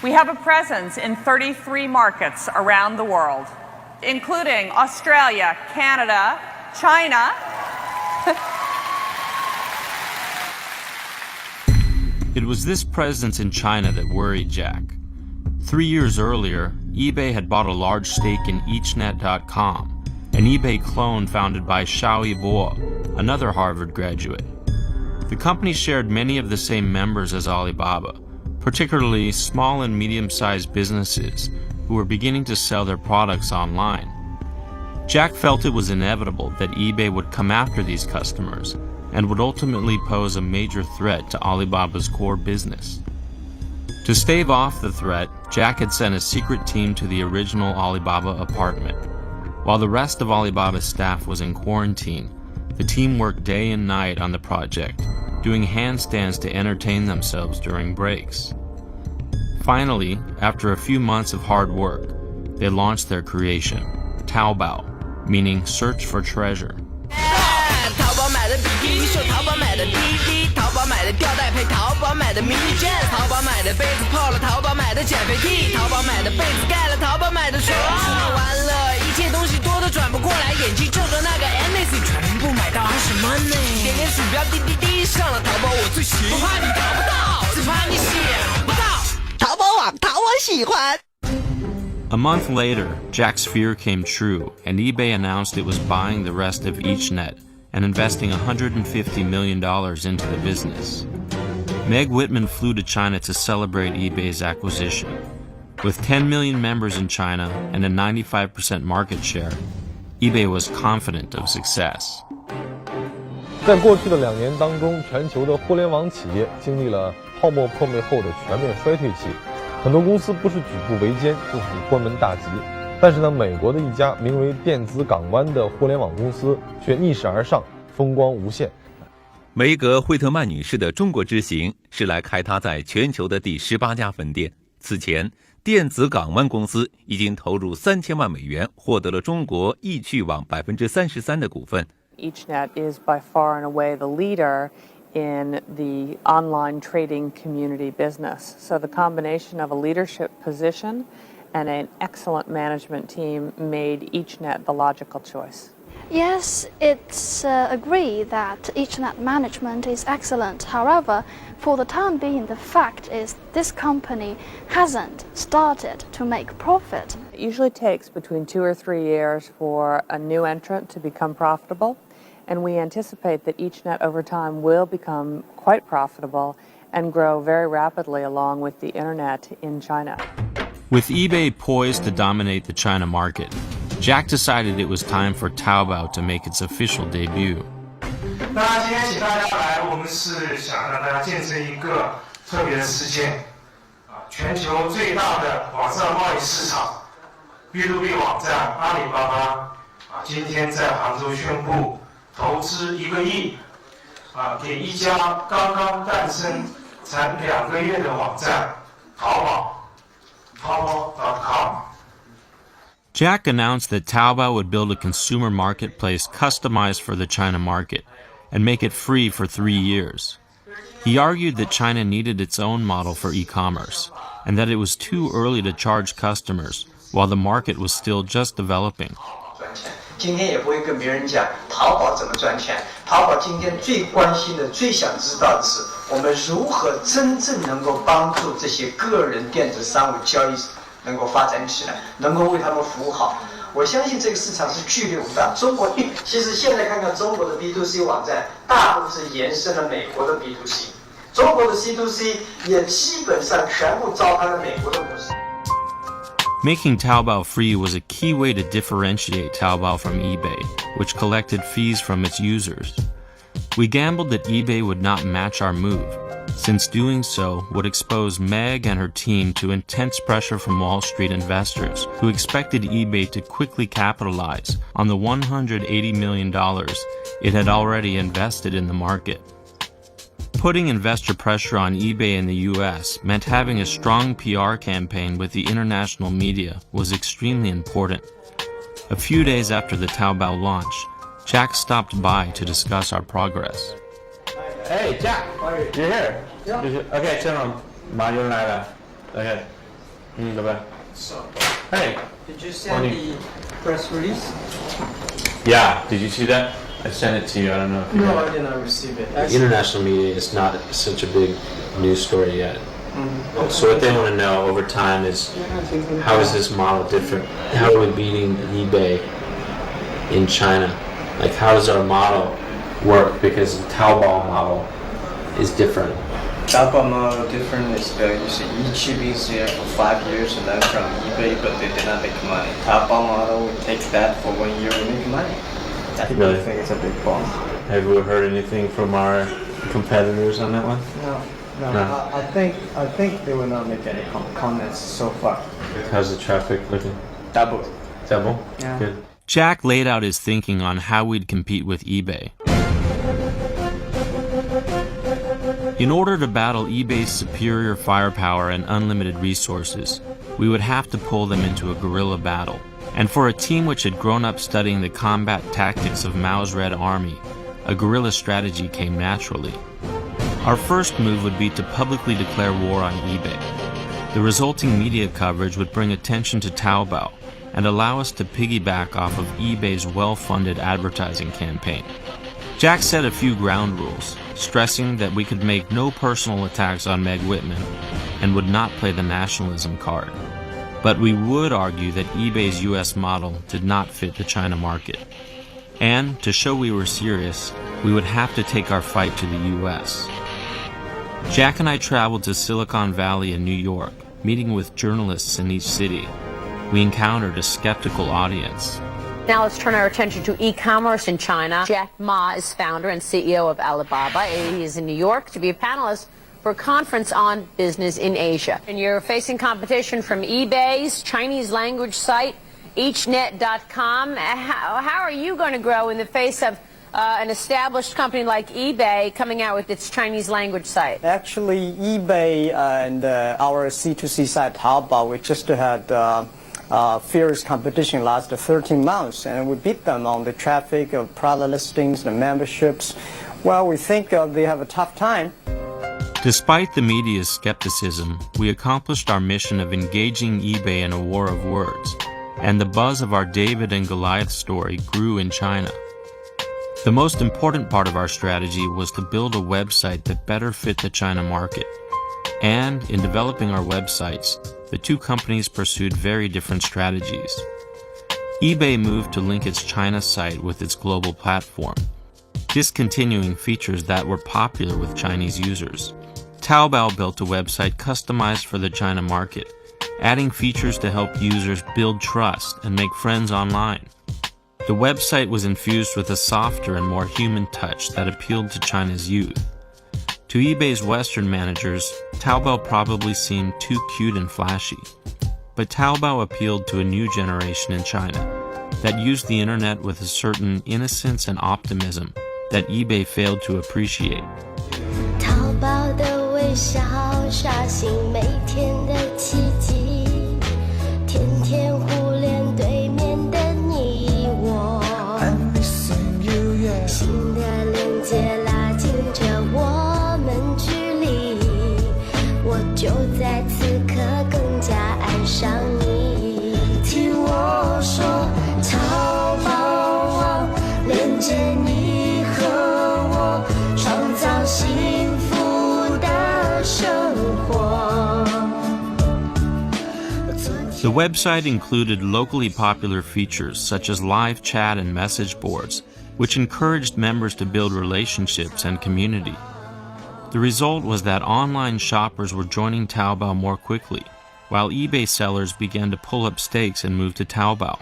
We have a presence in 33 markets around the world, including Australia, Canada, China. It was this presence in China that worried Jack. 3 years earlier, eBay had bought a large stake in eachnet.com, an eBay clone founded by Xiaoyi Bo, another Harvard graduate. The company shared many of the same members as Alibaba, particularly small and medium-sized businesses who were beginning to sell their products online. Jack felt it was inevitable that eBay would come after these customers and would ultimately pose a major threat to Alibaba's core business. To stave off the threat, Jack had sent a secret team to the original Alibaba apartment. While the rest of Alibaba's staff was in quarantine, the team worked day and night on the project, doing handstands to entertain themselves during breaks. Finally, after a few months of hard work, they launched their creation, Taobao, meaning search for treasure. 淘宝买的笔记，秀淘宝买的 DVD， 淘宝买的吊带配淘宝买的 mini jeans， 淘宝买的杯子泡了淘宝买的减肥 T， 淘宝买的被子盖了淘宝买的床。完了，一切东西多得转不过来，眼睛皱着那个 NAC 全部买到20 money。点点鼠标滴滴滴，上了淘宝我最喜欢，不怕你淘不到，只怕你想不到。淘宝网淘我喜欢。A month later, Jack's fear came true, and eBay announced it was buying the rest of EachNet and investing $150 million into the business. Meg Whitman flew to China to celebrate eBay's acquisition. With 10 million members in China and a 95% market share, eBay was confident of success. 在过去的2年当中，全球的互联网企业经历了泡沫破灭后的全面衰退期，很多公司不是举步维艰，就是关门大吉。但是呢，美国的一家名为电子港湾的互联网公司却逆势而上，风光无限。梅格惠特曼女士的中国之行是来开她在全球的第18家分店。此前，电子港湾公司已经投入3000万美元，获得了中国易趣网33%的股份。EachNet is by far and away the leader in the online trading community business. So the combination of a leadership position and an excellent management team made EachNet the logical choice. Yes, it's agreed that EachNet management is excellent. However, for the time being, the fact is this company hasn't started to make profit. It usually takes between 2 or 3 years for a new entrant to become profitable, and we anticipate that EachNet over time will become quite profitable and grow very rapidly along with the internet in China. With eBay poised to dominate the China market, Jack decided it was time for Taobao to make its official debut. 那今天请大家来，我们是想让大家见证一个特别的事件，全球最大的网上贸易市场 B2B 网站阿里巴巴今天在杭州宣布投资1个亿给一家刚刚诞生才2个月的网站淘宝。Taobao.com. Jack announced that Taobao would build a consumer marketplace customized for the China market and make it free for 3 years. He argued that China needed its own model for e-commerce and that it was too early to charge customers while the market was still just developing. 今天也不会跟别人讲淘宝怎么赚钱。淘宝今天最关心的、最想知道的是，我们如何真正能够帮助这些个人电子商务交易能够发展起来，能够为他们服务好。我相信这个市场是巨力无大。中国其实现在看看中国的 B2C 网站，大部分是延伸了美国的 B2C， 中国的 C2C 也基本上全部照搬了美国的模式。Making Taobao free was a key way to differentiate Taobao from eBay, which collected fees from its users. We gambled that eBay would not match our move, since doing so would expose Meg and her team to intense pressure from Wall Street investors who expected eBay to quickly capitalize on the $180 million it had already invested in the market. Putting investor pressure on eBay in the US meant having a strong PR campaign with the international media was extremely important. A few days after the Taobao launch, Jack stopped by to discuss our progress. Hey, Jack, you're here. Yeah. Okay, 这样马上来了。Okay. 拜拜。So, hey. Did you send the press release? Yeah. Did you see that? I sent it to you. I don't know if you No, got I did not receive it. International media is not such a big news story yet. Mm-hmm. So what they want to know over time is how is this model different? How are we beating eBay in China? Like how does our model work? Because the Taobao model is different. Taobao model different is you see each been here for 5 years and then from eBay, but they did not make money. Taobao model, we take that for 1 year, we make money. I Really? think it's a big bomb. Have you heard anything from our competitors on that one? No. I think they will not make any comments so far. How's the traffic looking? Double. Yeah. Good. Jack laid out his thinking on how we'd compete with eBay. In order to battle eBay's superior firepower and unlimited resources, we would have to pull them into a guerrilla battle. And for a team which had grown up studying the combat tactics of Mao's Red Army, a guerrilla strategy came naturally. Our first move would be to publicly declare war on eBay. The resulting media coverage would bring attention to Taobao and allow us to piggyback off of eBay's well-funded advertising campaign. Jack set a few ground rules, stressing that we could make no personal attacks on Meg Whitman and would not play the nationalism card. But we would argue that eBay's US model did not fit the China market. And to show we were serious, we would have to take our fight to the US. Jack and I traveled to Silicon Valley and New York, meeting with journalists in each city. We encountered a skeptical audience. Now let's turn our attention to e-commerce in China. Jack Ma is founder and CEO of Alibaba. He is in New York to be a panelist for a conference on business in Asia. And you're facing competition from eBay's Chinese language site, eachnet.com. How are you going to grow in the face of an established company like eBay coming out with its Chinese language site? Actually, eBay and our C2C site Taobao, we just had fierce competition last 13 months, and we beat them on the traffic of product listings, the memberships. Well, we think they have a tough time. Despite the media's skepticism, we accomplished our mission of engaging eBay in a war of words, and the buzz of our David and Goliath story grew in China. The most important part of our strategy was to build a website that better fit the China market. And in developing our websites, the two companies pursued very different strategies. eBay moved to link its China site with its global platform, discontinuing features that were popular with Chinese users. Taobao built a website customized for the China market, adding features to help users build trust and make friends online. The website was infused with a softer and more human touch that appealed to China's youth. To eBay's Western managers, Taobao probably seemed too cute and flashy. But Taobao appealed to a new generation in China that used the internet with a certain innocence and optimism that eBay failed to appreciate. 淘宝的微笑刷新每天的奇迹，天天互联对面的你我，新的连接拉近着我们距离，我就在此刻更加爱上你。听我说，淘宝网连接你和我，创造幸福的生活。 The website included locally popular features such as live chat and message boards, which encouraged members to build relationships and community. The result was that online shoppers were joining Taobao more quickly, while eBay sellers began to pull up stakes and move to Taobao.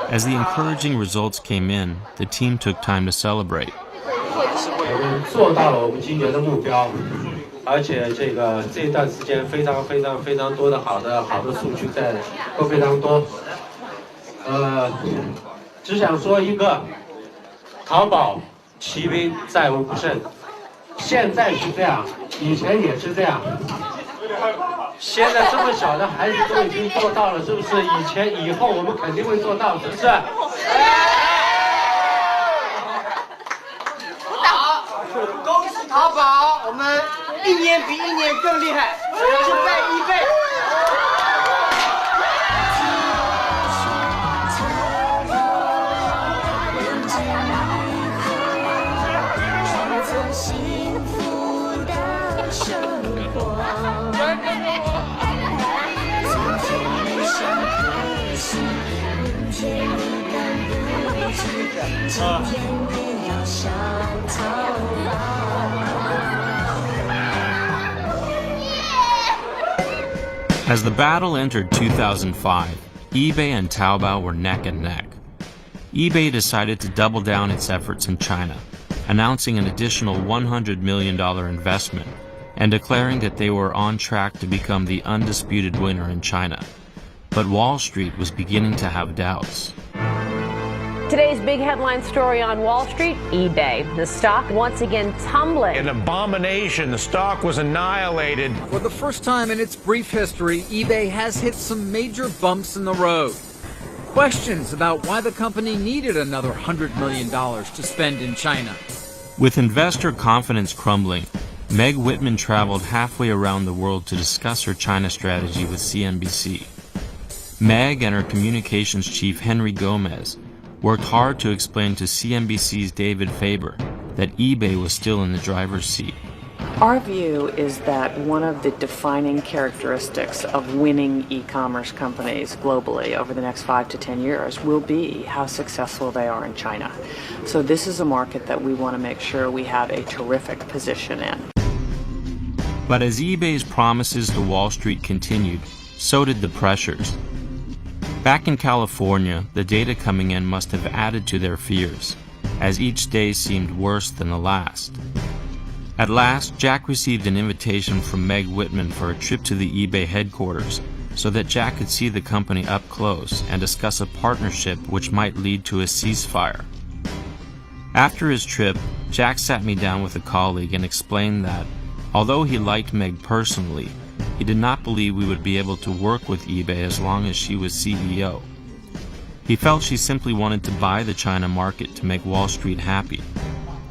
As the encouraging results came in, the team took time to celebrate. 我们做到了我们今年的目标，而且这段时间非常多的好的数据都非常多。只想说一个，淘宝骑兵战无不胜，现在是这样，以前也是这样。现在这么小的孩子都已经做到了，是不是？以后我们肯定会做到，是不是？ 恭喜淘宝，我们一年比一年更厉害，击败eBay。幸福的生活，今天你想可惜，明天你等不及，今天你要上淘宝。As the battle entered 2005, eBay and Taobao were neck and neck. eBay decided to double down its efforts in China, announcing an additional $100 million investment and declaring that they were on track to become the undisputed winner in China. But Wall Street was beginning to have doubts. Today's big headline story on Wall Street, eBay. The stock once again tumbling. An abomination. The stock was annihilated. For the first time in its brief history, eBay has hit some major bumps in the road. Questions about why the company needed another $100 million to spend in China. With investor confidence crumbling, Meg Whitman traveled halfway around the world to discuss her China strategy with CNBC. Meg and her communications chief Henry Gomez worked hard to explain to CNBC's David Faber that eBay was still in the driver's seat. Our view is that one of the defining characteristics of winning e-commerce companies globally over the next 5 to 10 years will be how successful they are in China. So this is a market that we want to make sure we have a terrific position in. But as eBay's promises to Wall Street continued, so did the pressures. Back in California, the data coming in must have added to their fears, as each day seemed worse than the last. At last, Jack received an invitation from Meg Whitman for a trip to the eBay headquarters so that Jack could see the company up close and discuss a partnership which might lead to a ceasefire. After his trip, Jack sat me down with a colleague and explained that, although he liked Meg personally, he did not believe we would be able to work with eBay as long as she was CEO. He felt she simply wanted to buy the China market to make Wall Street happy,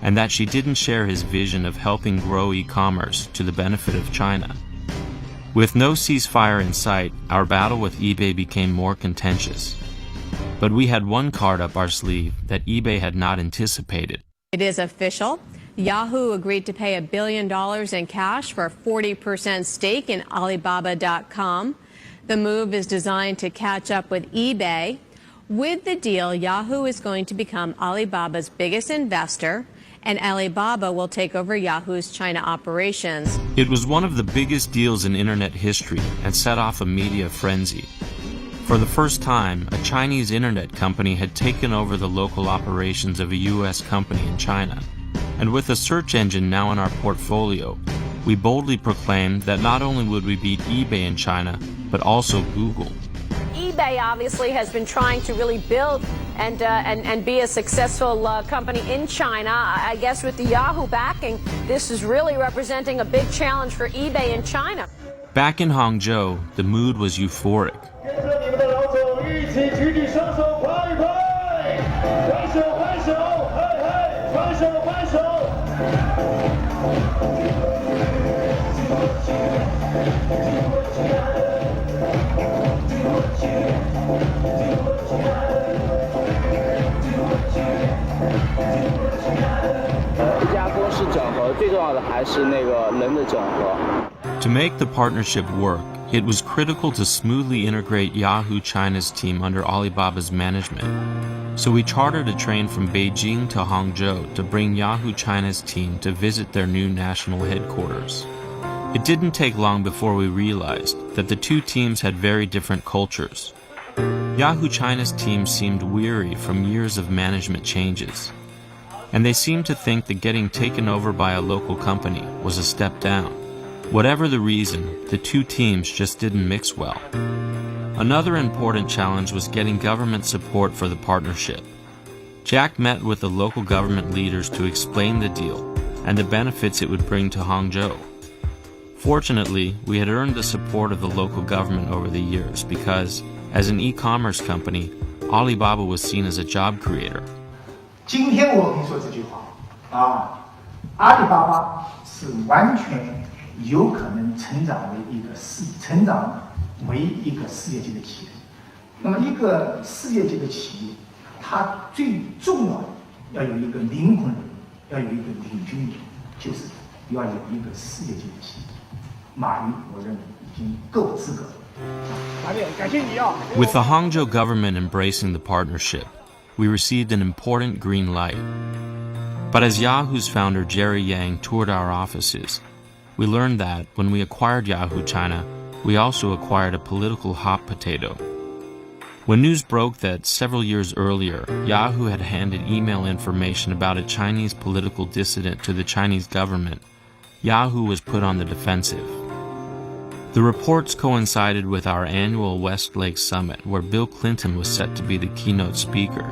and that she didn't share his vision of helping grow e-commerce to the benefit of China. With no ceasefire in sight, our battle with eBay became more contentious. But we had one card up our sleeve that eBay had not anticipated. It is official. Yahoo agreed to pay $1 billion in cash for a 40% stake in Alibaba.com. The move is designed to catch up with eBay. With the deal, Yahoo is going to become Alibaba's biggest investor, and Alibaba will take over Yahoo's China operations. It was one of the biggest deals in internet history and set off a media frenzy. For the first time, a Chinese internet company had taken over the local operations of a U.S. company in China. And with a search engine now in our portfolio, we boldly proclaimed that not only would we beat eBay in China, but also Google. eBay obviously has been trying to really build and be a successful company in China. I guess with the Yahoo backing, this is really representing a big challenge for eBay in China. Back in Hangzhou, the mood was euphoric. To make the partnership work, it was critical to smoothly integrate Yahoo China's team under Alibaba's management. So we chartered a train from Beijing to Hangzhou to bring Yahoo China's team to visit their new national headquarters. It didn't take long before we realized that the two teams had very different cultures. Yahoo China's team seemed weary from years of management changes, and they seemed to think that getting taken over by a local company was a step down. Whatever the reason, the two teams just didn't mix well. Another important challenge was getting government support for the partnership. Jack met with the local government leaders to explain the deal and the benefits it would bring to Hangzhou. Fortunately, we had earned the support of the local government over the years because, as an e-commerce company, Alibaba was seen as a job creator. 今天我跟你说这句话阿里巴巴是完全有可能成长为一个事业级的企业。那么一个事业级的企业，它最重要的要有一个灵魂人，要有一个领军人，就是要有一个事业级的企业。马云，我认为已经够资格了。感谢你啊。With the Hangzhou government embracing the partnership, we received an important green light. But as Yahoo's founder Jerry Yang toured our offices, we learned that when we acquired Yahoo China, we also acquired a political hot potato. When news broke that several years earlier, Yahoo had handed email information about a Chinese political dissident to the Chinese government, Yahoo was put on the defensive. The reports coincided with our annual Westlake Summit, where Bill Clinton was set to be the keynote speaker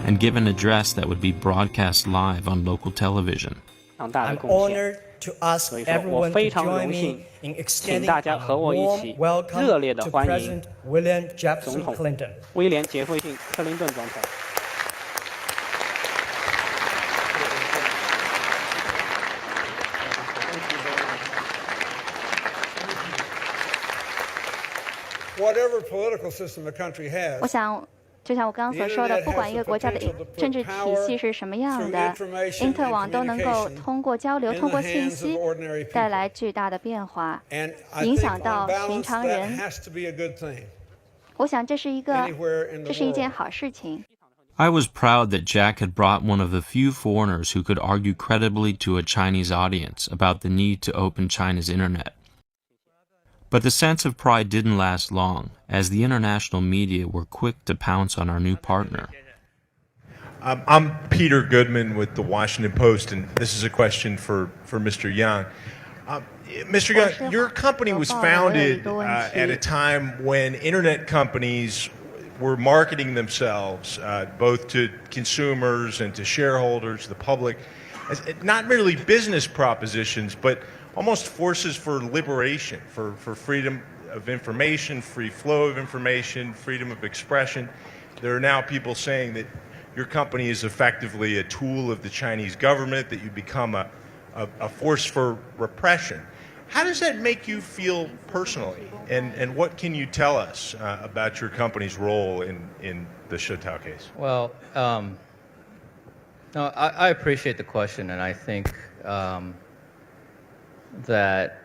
and give an address that would be broadcast live on local television. I'm honored to ask everyone to join me in extending a warm welcome to President William Jefferson Clinton. 威廉·杰弗逊·克林顿总统。Whatever political system a country has. 我想，就像我刚刚所说的，不管一个国家的政治体系是什么样的，因特网都能够通过交流、通过信息带来巨大的变化，影响到寻常人。我想这是一件好事情。I was proud that Jack had brought one of the few foreigners who could argue credibly to a Chinese audience about the need to open China's internet. But the sense of pride didn't last long, as the international media were quick to pounce on our new partner. I'm Peter Goodman with the Washington Post, and this is a question for Mr. Yang. Mr. Yang, your company was founded at a time when internet companies were marketing themselves both to consumers and to shareholders, the public, as not merely business propositions, but almost forces for liberation, for freedom of information, free flow of information, freedom of expression. There are now people saying that your company is effectively a tool of the Chinese government, that you become a force for repression. How does that make you feel personally? And what can you tell us about your company's role in the Shutao case? Well, no, I appreciate the question, and I think that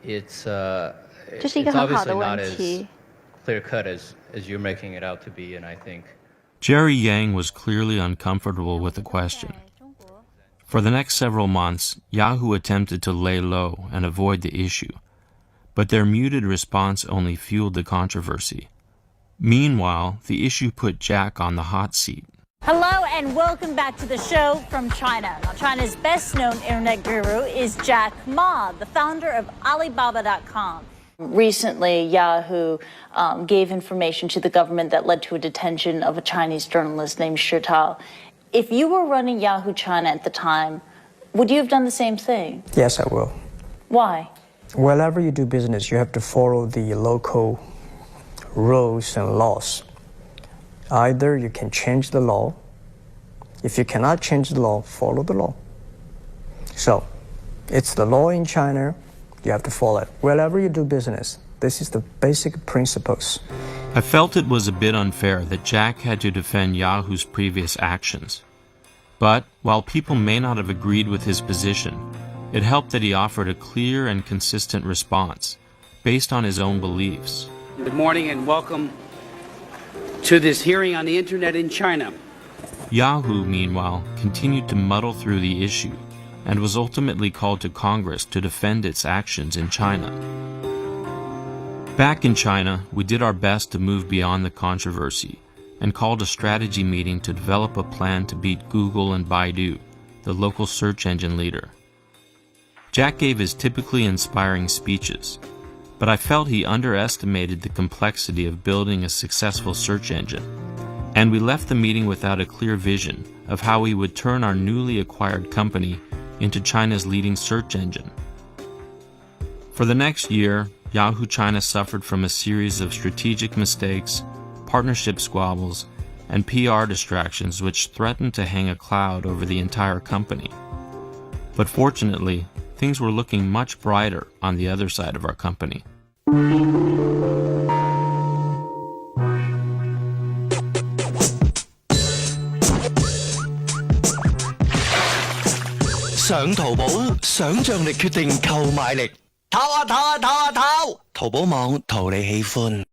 it's obviously not as clear-cut as you're making it out to be, and I think Jerry Yang was clearly uncomfortable with the question. For the next several months, Yahoo attempted to lay low and avoid the issue, but their muted response only fueled the controversy. Meanwhile, the issue put Jack on the hot seat. Hello and welcome back to the show from China. Now, China's best-known internet guru is Jack Ma, the founder of Alibaba.com. Recently, Yahoo gave information to the government that led to a detention of a Chinese journalist named Shutao. If you were running Yahoo China at the time, would you have done the same thing? Yes, I will. Why? Wherever you do business, you have to follow the local rules and laws. Either you can change the law. If you cannot change the law, follow the law. So, it's the law in China. You have to follow it. Wherever you do business, this is the basic principles. I felt it was a bit unfair that Jack had to defend Yahoo's previous actions. But, while people may not have agreed with his position, it helped that he offered a clear and consistent response, based on his own beliefs. Good morning and welcome to this hearing on the internet in China. Yahoo, meanwhile, continued to muddle through the issue and was ultimately called to Congress to defend its actions in China. Back in China, we did our best to move beyond the controversy and called a strategy meeting to develop a plan to beat Google and Baidu, the local search engine leader. Jack gave his typically inspiring speeches, but I felt he underestimated the complexity of building a successful search engine, and we left the meeting without a clear vision of how we would turn our newly acquired company into China's leading search engine. For the next year, Yahoo China suffered from a series of strategic mistakes, partnership squabbles, and PR distractions which threatened to hang a cloud over the entire company. But fortunately, things were looking much brighter on the other side of our company. 上淘寶，想像力決定購買力。淘啊淘啊淘啊淘！淘寶網淘你喜歡。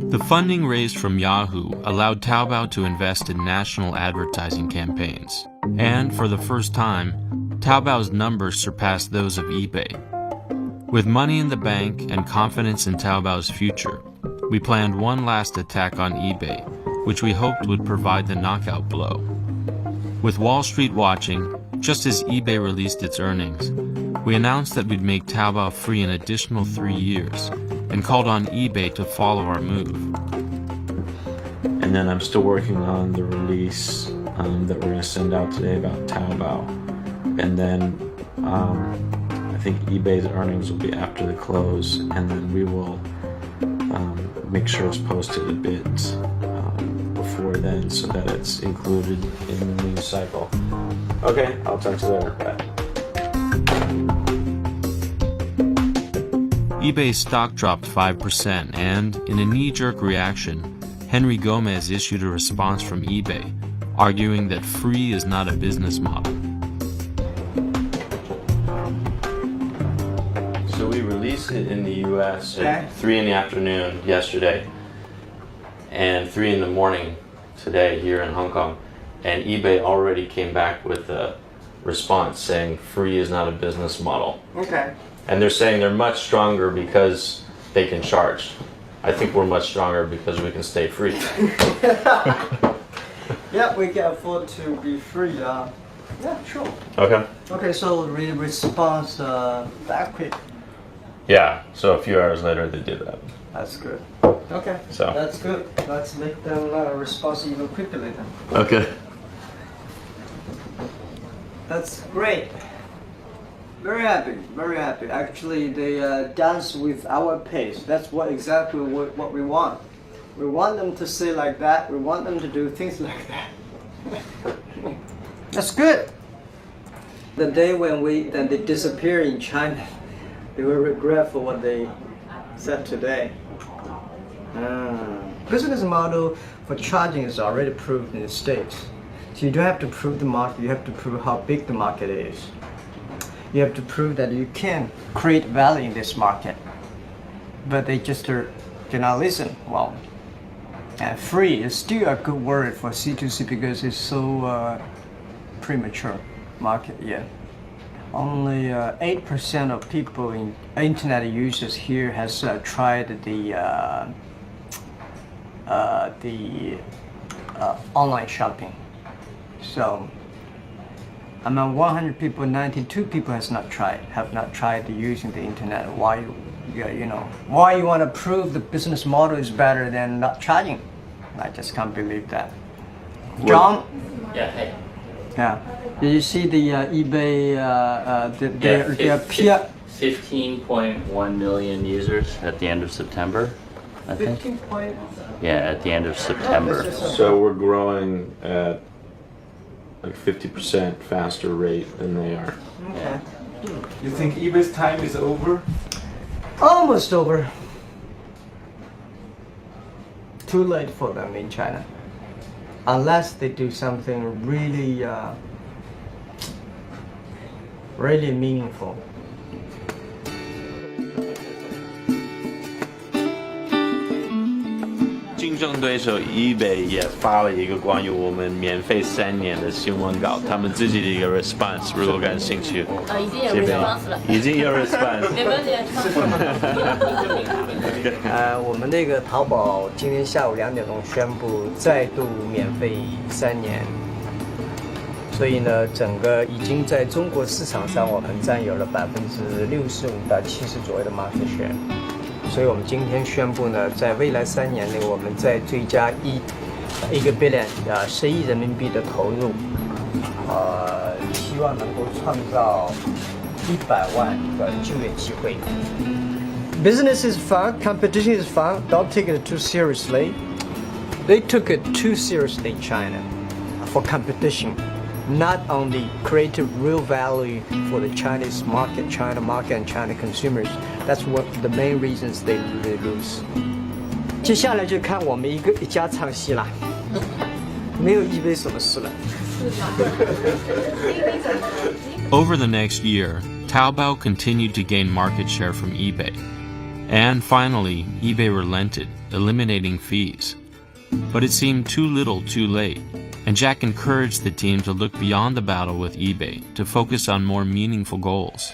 The funding raised from Yahoo allowed Taobao to invest in national advertising campaigns. And for the first time, Taobao's numbers surpassed those of eBay. With money in the bank and confidence in Taobao's future, we planned one last attack on eBay, which we hoped would provide the knockout blow. With Wall Street watching, just as eBay released its earnings, we announced that we'd make Taobao free an additional 3 years and called on eBay to follow our move. And then I'm still working on the release that we're going to send out today about Taobao. And then I think eBay's earnings will be after the close, and then we will make sure it's posted a bit before then so that it's included in the news cycle. Okay, I'll talk to you later. Bye. eBay's stock dropped 5%, and in a knee-jerk reaction, Henry Gomez issued a response from eBay, arguing that free is not a business model. So we released it in the US at 3 in the afternoon yesterday, and 3 in the morning today here in Hong Kong, and eBay already came back with a response saying free is not a business model. Okay. And they're saying they're much stronger because they can charge. I think we're much stronger because we can stay free. Yeah, we can afford to be free. Yeah, sure. Okay. Okay, so the response that quick. Yeah, so a few hours later they did that. That's good. Okay, so that's good. Let's make them respond even quickly then. Okay. That's great. Very happy, very happy. Actually, they dance with our pace. That's exactly what we want. We want them to say like that. We want them to do things like that. That's good. The day when they disappear in China, they will regret for what they said today. Business model for charging is already proved in the States. So you don't have to prove the market, you have to prove how big the market is. You have to prove that you can create value in this market. But they just do not listen. Well, free is still a good word for C2C because it's so premature market yet. Only 8% of people in internet users here has tried the online shopping. So among 100 people, 92 people have not tried using the internet. Why you want to prove the business model is better than not charging? I just can't believe that. John? Yeah, hey. Yeah. Did you see the eBay? Their 15.1 million users at the end of September, I think. 15 point. Yeah, at the end of September. So we're growing at like 50% faster rate than they are. Okay. You think eBay's time is over? Almost over. Too late for them in China. Unless they do something really, really meaningful. 竞争对手 eBay 也发了一个关于我们免费3年的新闻稿，他们自己的一个 response， 如果感兴趣。已经有 response 了。已经有 response。我们那个淘宝今天下午2点钟宣布再度免费3年，所以呢，整个已经在中国市场上我们占有了65%到70%左右的 market share。所以我们今天宣布呢，在未来3年内，我们再追加1个 billion10亿人民币的投入，希望能够创造100万个就业机会。Business is fun, competition is fun. Don't take it too seriously. They took it too seriously in China for competition. Not only create real value for the Chinese market, China market and China consumers. That's what the main reasons they really lose. 接下来就看我们一家唱戏啦，没有eBay什么事了。Over the next year, Taobao continued to gain market share from eBay. And finally, eBay relented, eliminating fees. But it seemed too little too late, and Jack encouraged the team to look beyond the battle with eBay to focus on more meaningful goals.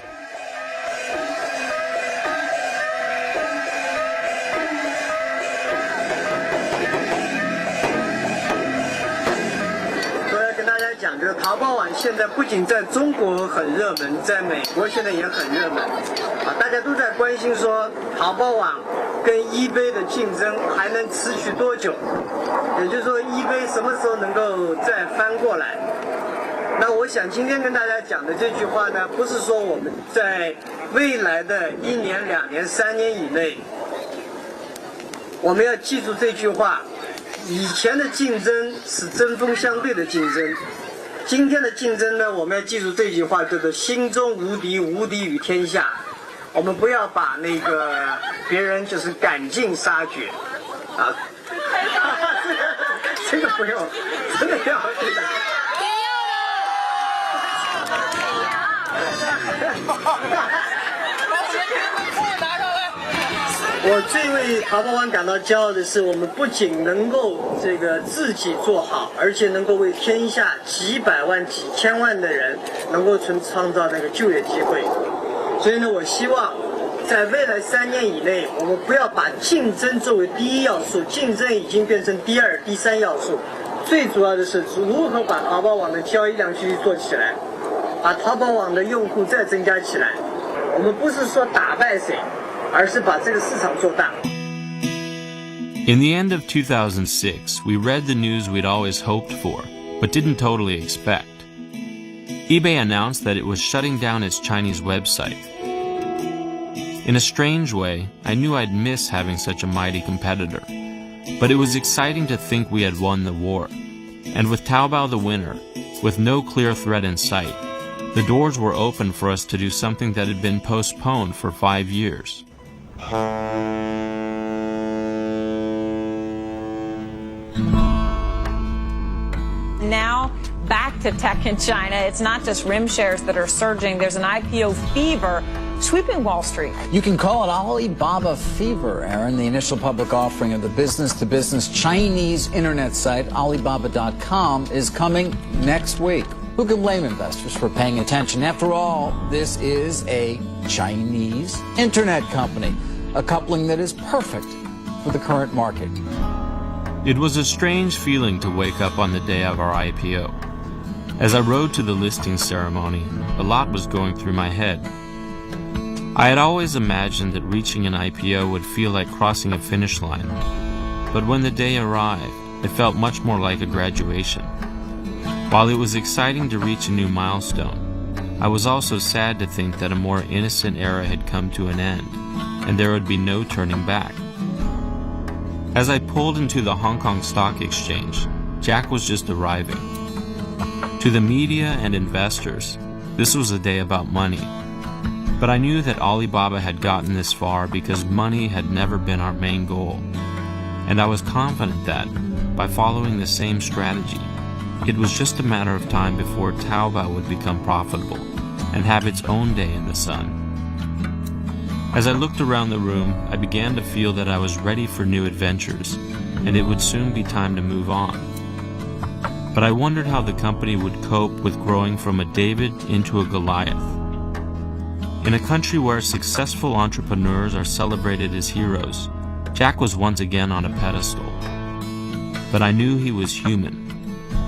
淘宝网现在不仅在中国很热门，在美国现在也很热门，大家都在关心说淘宝网跟eBay的竞争还能持续多久？也就是说eBay什么时候能够再翻过来？那我想今天跟大家讲的这句话呢，不是说我们在未来的1年、2年、3年以内，我们要记住这句话。以前的竞争是针锋相对的竞争，今天的竞争呢，我们要记住这句话，叫做心中无敌，无敌于天下。我们不要把那个别人就是赶尽杀绝，啊，这个不用，真的要这个。我最为淘宝网感到骄傲的是，我们不仅能够这个自己做好，而且能够为天下几百万、几千万的人能够创造那个就业机会。所以呢，我希望在未来3年以内，我们不要把竞争作为第一要素，竞争已经变成第2、第3要素。最主要的是如何把淘宝网的交易量继续做起来，把淘宝网的用户再增加起来。我们不是说打败谁，而是把这个市场做大。 In the end of 2006, we read the news we'd always hoped for, but didn't totally expect. eBay announced that it was shutting down its Chinese website. In a strange way, I knew I'd miss having such a mighty competitor, but it was exciting to think we had won the war. And with Taobao the winner, with no clear threat in sight, the doors were open for us to do something that had been postponed for 5 years. Now, back to tech in China. It's not just RIM shares that are surging. There's an IPO fever sweeping Wall Street. You can call it Alibaba fever, Aaron. The initial public offering of the business-to-business Chinese internet site, Alibaba.com, is coming next week. Who can blame investors for paying attention? After all, this is a Chinese internet company, a coupling that is perfect for the current market. It was a strange feeling to wake up on the day of our IPO. As I rode to the listing ceremony, a lot was going through my head. I had always imagined that reaching an IPO would feel like crossing a finish line, but when the day arrived, it felt much more like a graduation. While it was exciting to reach a new milestone, I was also sad to think that a more innocent era had come to an end, and there would be no turning back. As I pulled into the Hong Kong Stock Exchange, Jack was just arriving. To the media and investors, this was a day about money. But I knew that Alibaba had gotten this far because money had never been our main goal. And I was confident that, by following the same strategy, it was just a matter of time before Taobao would become profitable and have its own day in the sun. As I looked around the room, I began to feel that I was ready for new adventures, and it would soon be time to move on. But I wondered how the company would cope with growing from a David into a Goliath. In a country where successful entrepreneurs are celebrated as heroes, Jack was once again on a pedestal. But I knew he was human,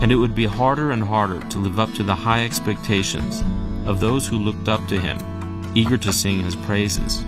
and it would be harder and harder to live up to the high expectations of those who looked up to him, eager to sing his praises.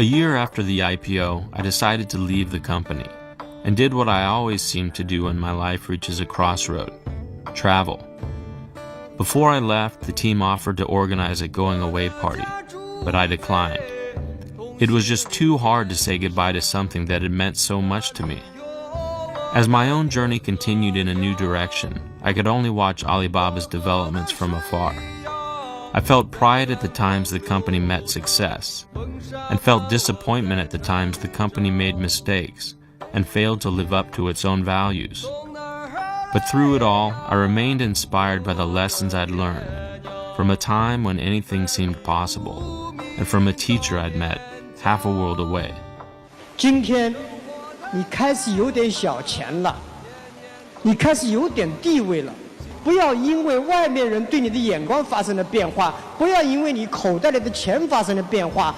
year after the IPO, I decided to leave the company and did what I always seem to do when my life reaches a crossroad: travel. Before I left, the team offered to organize a going-away party, but I declined. It was just too hard to say goodbye to something that had meant so much to me. As my own journey continued in a new direction, I could only watch Alibaba's developments from afar. I felt pride at the times the company met success, and felt disappointment at the times the company made mistakes and failed to live up to its own values. But through it all, I remained inspired by the lessons I'd learned, from a time when anything seemed possible, and from a teacher I'd met half a world away. 今天你开始有点小钱了，你开始有点地位了，不要因为外面人对你的眼光发生了变化，不要因为你口袋里的钱发生了变化，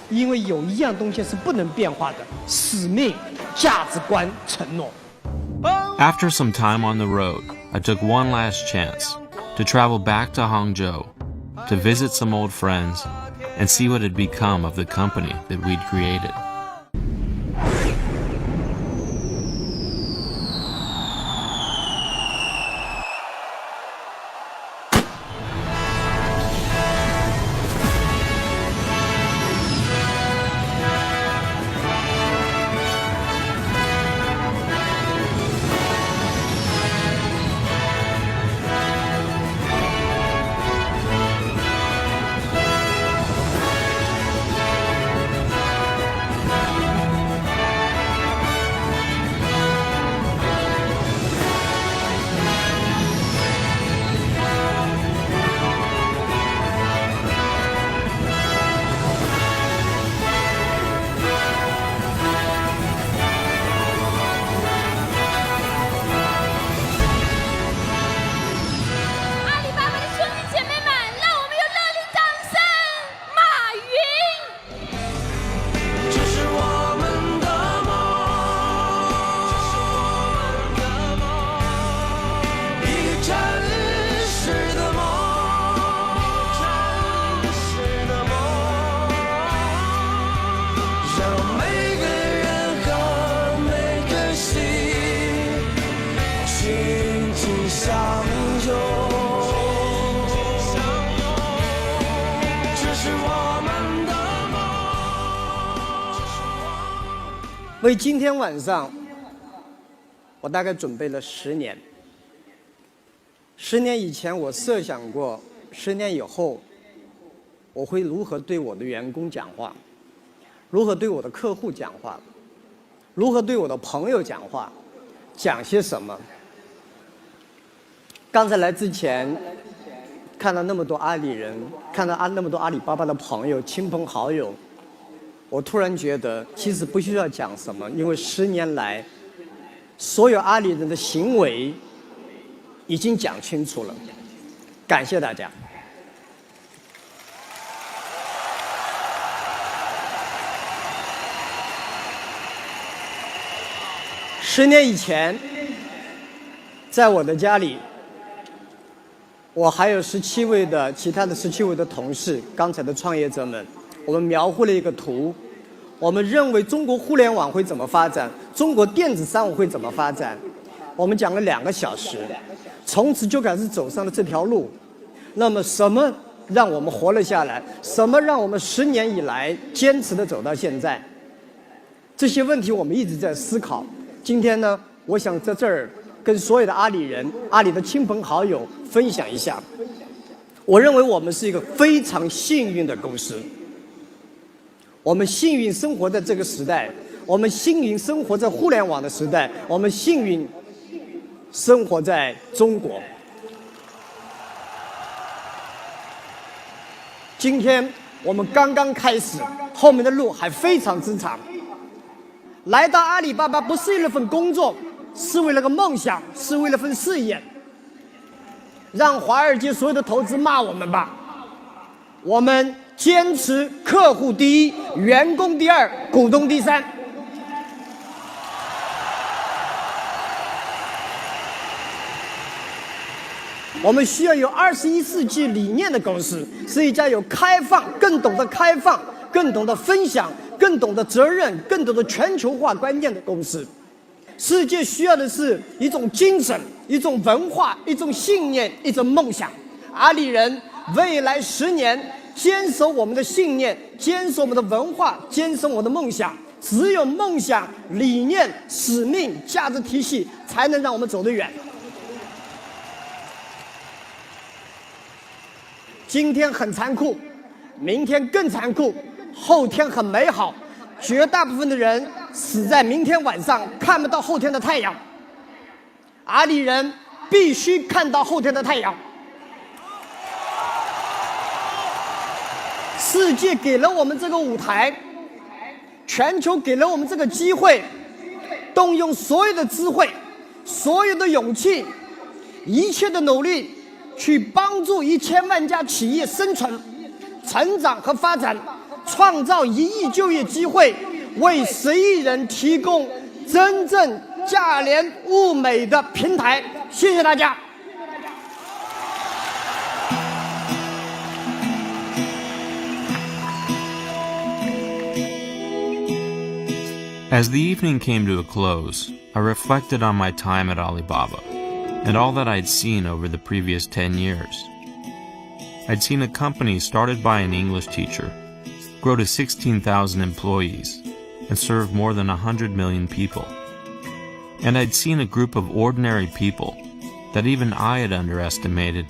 因为有一样东西是不能变化的：使命、价值观、承诺。After some time on the road, I took one last chance to travel back to Hangzhou, to visit some old friends, and see what had become of the company that we'd created.为今天晚上，我大概准备了10年。10年以前，我设想过10年以后，我会如何对我的员工讲话，如何对我的客户讲话，如何对我的朋友讲话，讲些什么。刚才来之前，看到那么多阿里人，看到那么多阿里巴巴的朋友、亲朋好友。我突然觉得，其实不需要讲什么，因为10年来，所有阿里人的行为已经讲清楚了。感谢大家。10年以前，在我的家里，我还有其他的17位的同事，刚才的创业者们。我们描绘了一个图，我们认为中国互联网会怎么发展，中国电子商务会怎么发展。我们讲了2个小时，从此就开始走上了这条路。那么什么让我们活了下来？什么让我们10年以来坚持的走到现在？这些问题我们一直在思考。今天呢，我想在这儿跟所有的阿里人、阿里的亲朋好友分享一下。我认为我们是一个非常幸运的公司。我们幸运生活在这个时代，我们幸运生活在互联网的时代，我们幸运生活在中国。今天我们刚刚开始，后面的路还非常之长。来到阿里巴巴不是为了份工作，是为了个梦想，是为了份事业。让华尔街所有的投资骂我们吧，我们坚持客户第一，员工第二，股东第三。我们需要有21世纪理念的公司，是一家有开放、更懂得开放、更懂得分享、更懂得责任、更懂得全球化观念的公司。世界需要的是一种精神、一种文化、一种信念、一种梦想。阿里人未来10年坚守我们的信念，坚守我们的文化，坚守我们的梦想。只有梦想、理念、使命、价值体系，才能让我们走得远。今天很残酷，明天更残酷，后天很美好。绝大部分的人死在明天晚上，看不到后天的太阳。阿里人必须看到后天的太阳。世界给了我们这个舞台，全球给了我们这个机会，动用所有的智慧、所有的勇气、一切的努力，去帮助1000万家企业生存、成长和发展，创造1亿就业机会，为10亿人提供真正价廉物美的平台。谢谢大家。As the evening came to a close, I reflected on my time at Alibaba and all that I'd seen over the previous 10 years. I'd seen a company started by an English teacher grow to 16,000 employees and serve more than 100 million people. And I'd seen a group of ordinary people that even I had underestimated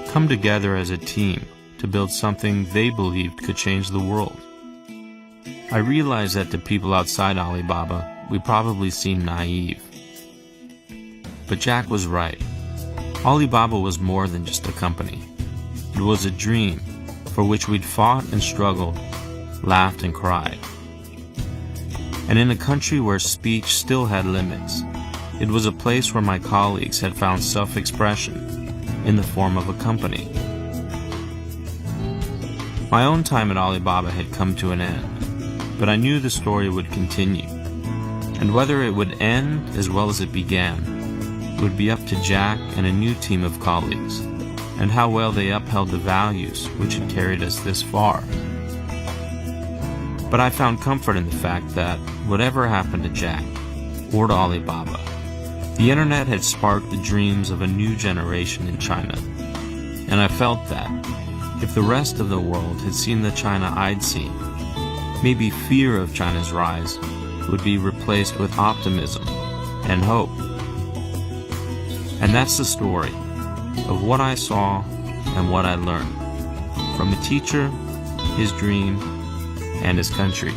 come together as a team to build something they believed could change the world. I realized that to people outside Alibaba, we probably seemed naive. But Jack was right. Alibaba was more than just a company. It was a dream for which we'd fought and struggled, laughed and cried. And in a country where speech still had limits, it was a place where my colleagues had found self-expression in the form of a company. My own time at Alibaba had come to an end, but I knew the story would continue. And whether it would end as well as it began would be up to Jack and a new team of colleagues, and how well they upheld the values which had carried us this far. But I found comfort in the fact that, whatever happened to Jack, or to Alibaba, the internet had sparked the dreams of a new generation in China. And I felt that, if the rest of the world had seen the China I'd seen, maybe fear of China's rise would be replaced with optimism and hope. And that's the story of what I saw and what I learned from a teacher, his dream, and his country.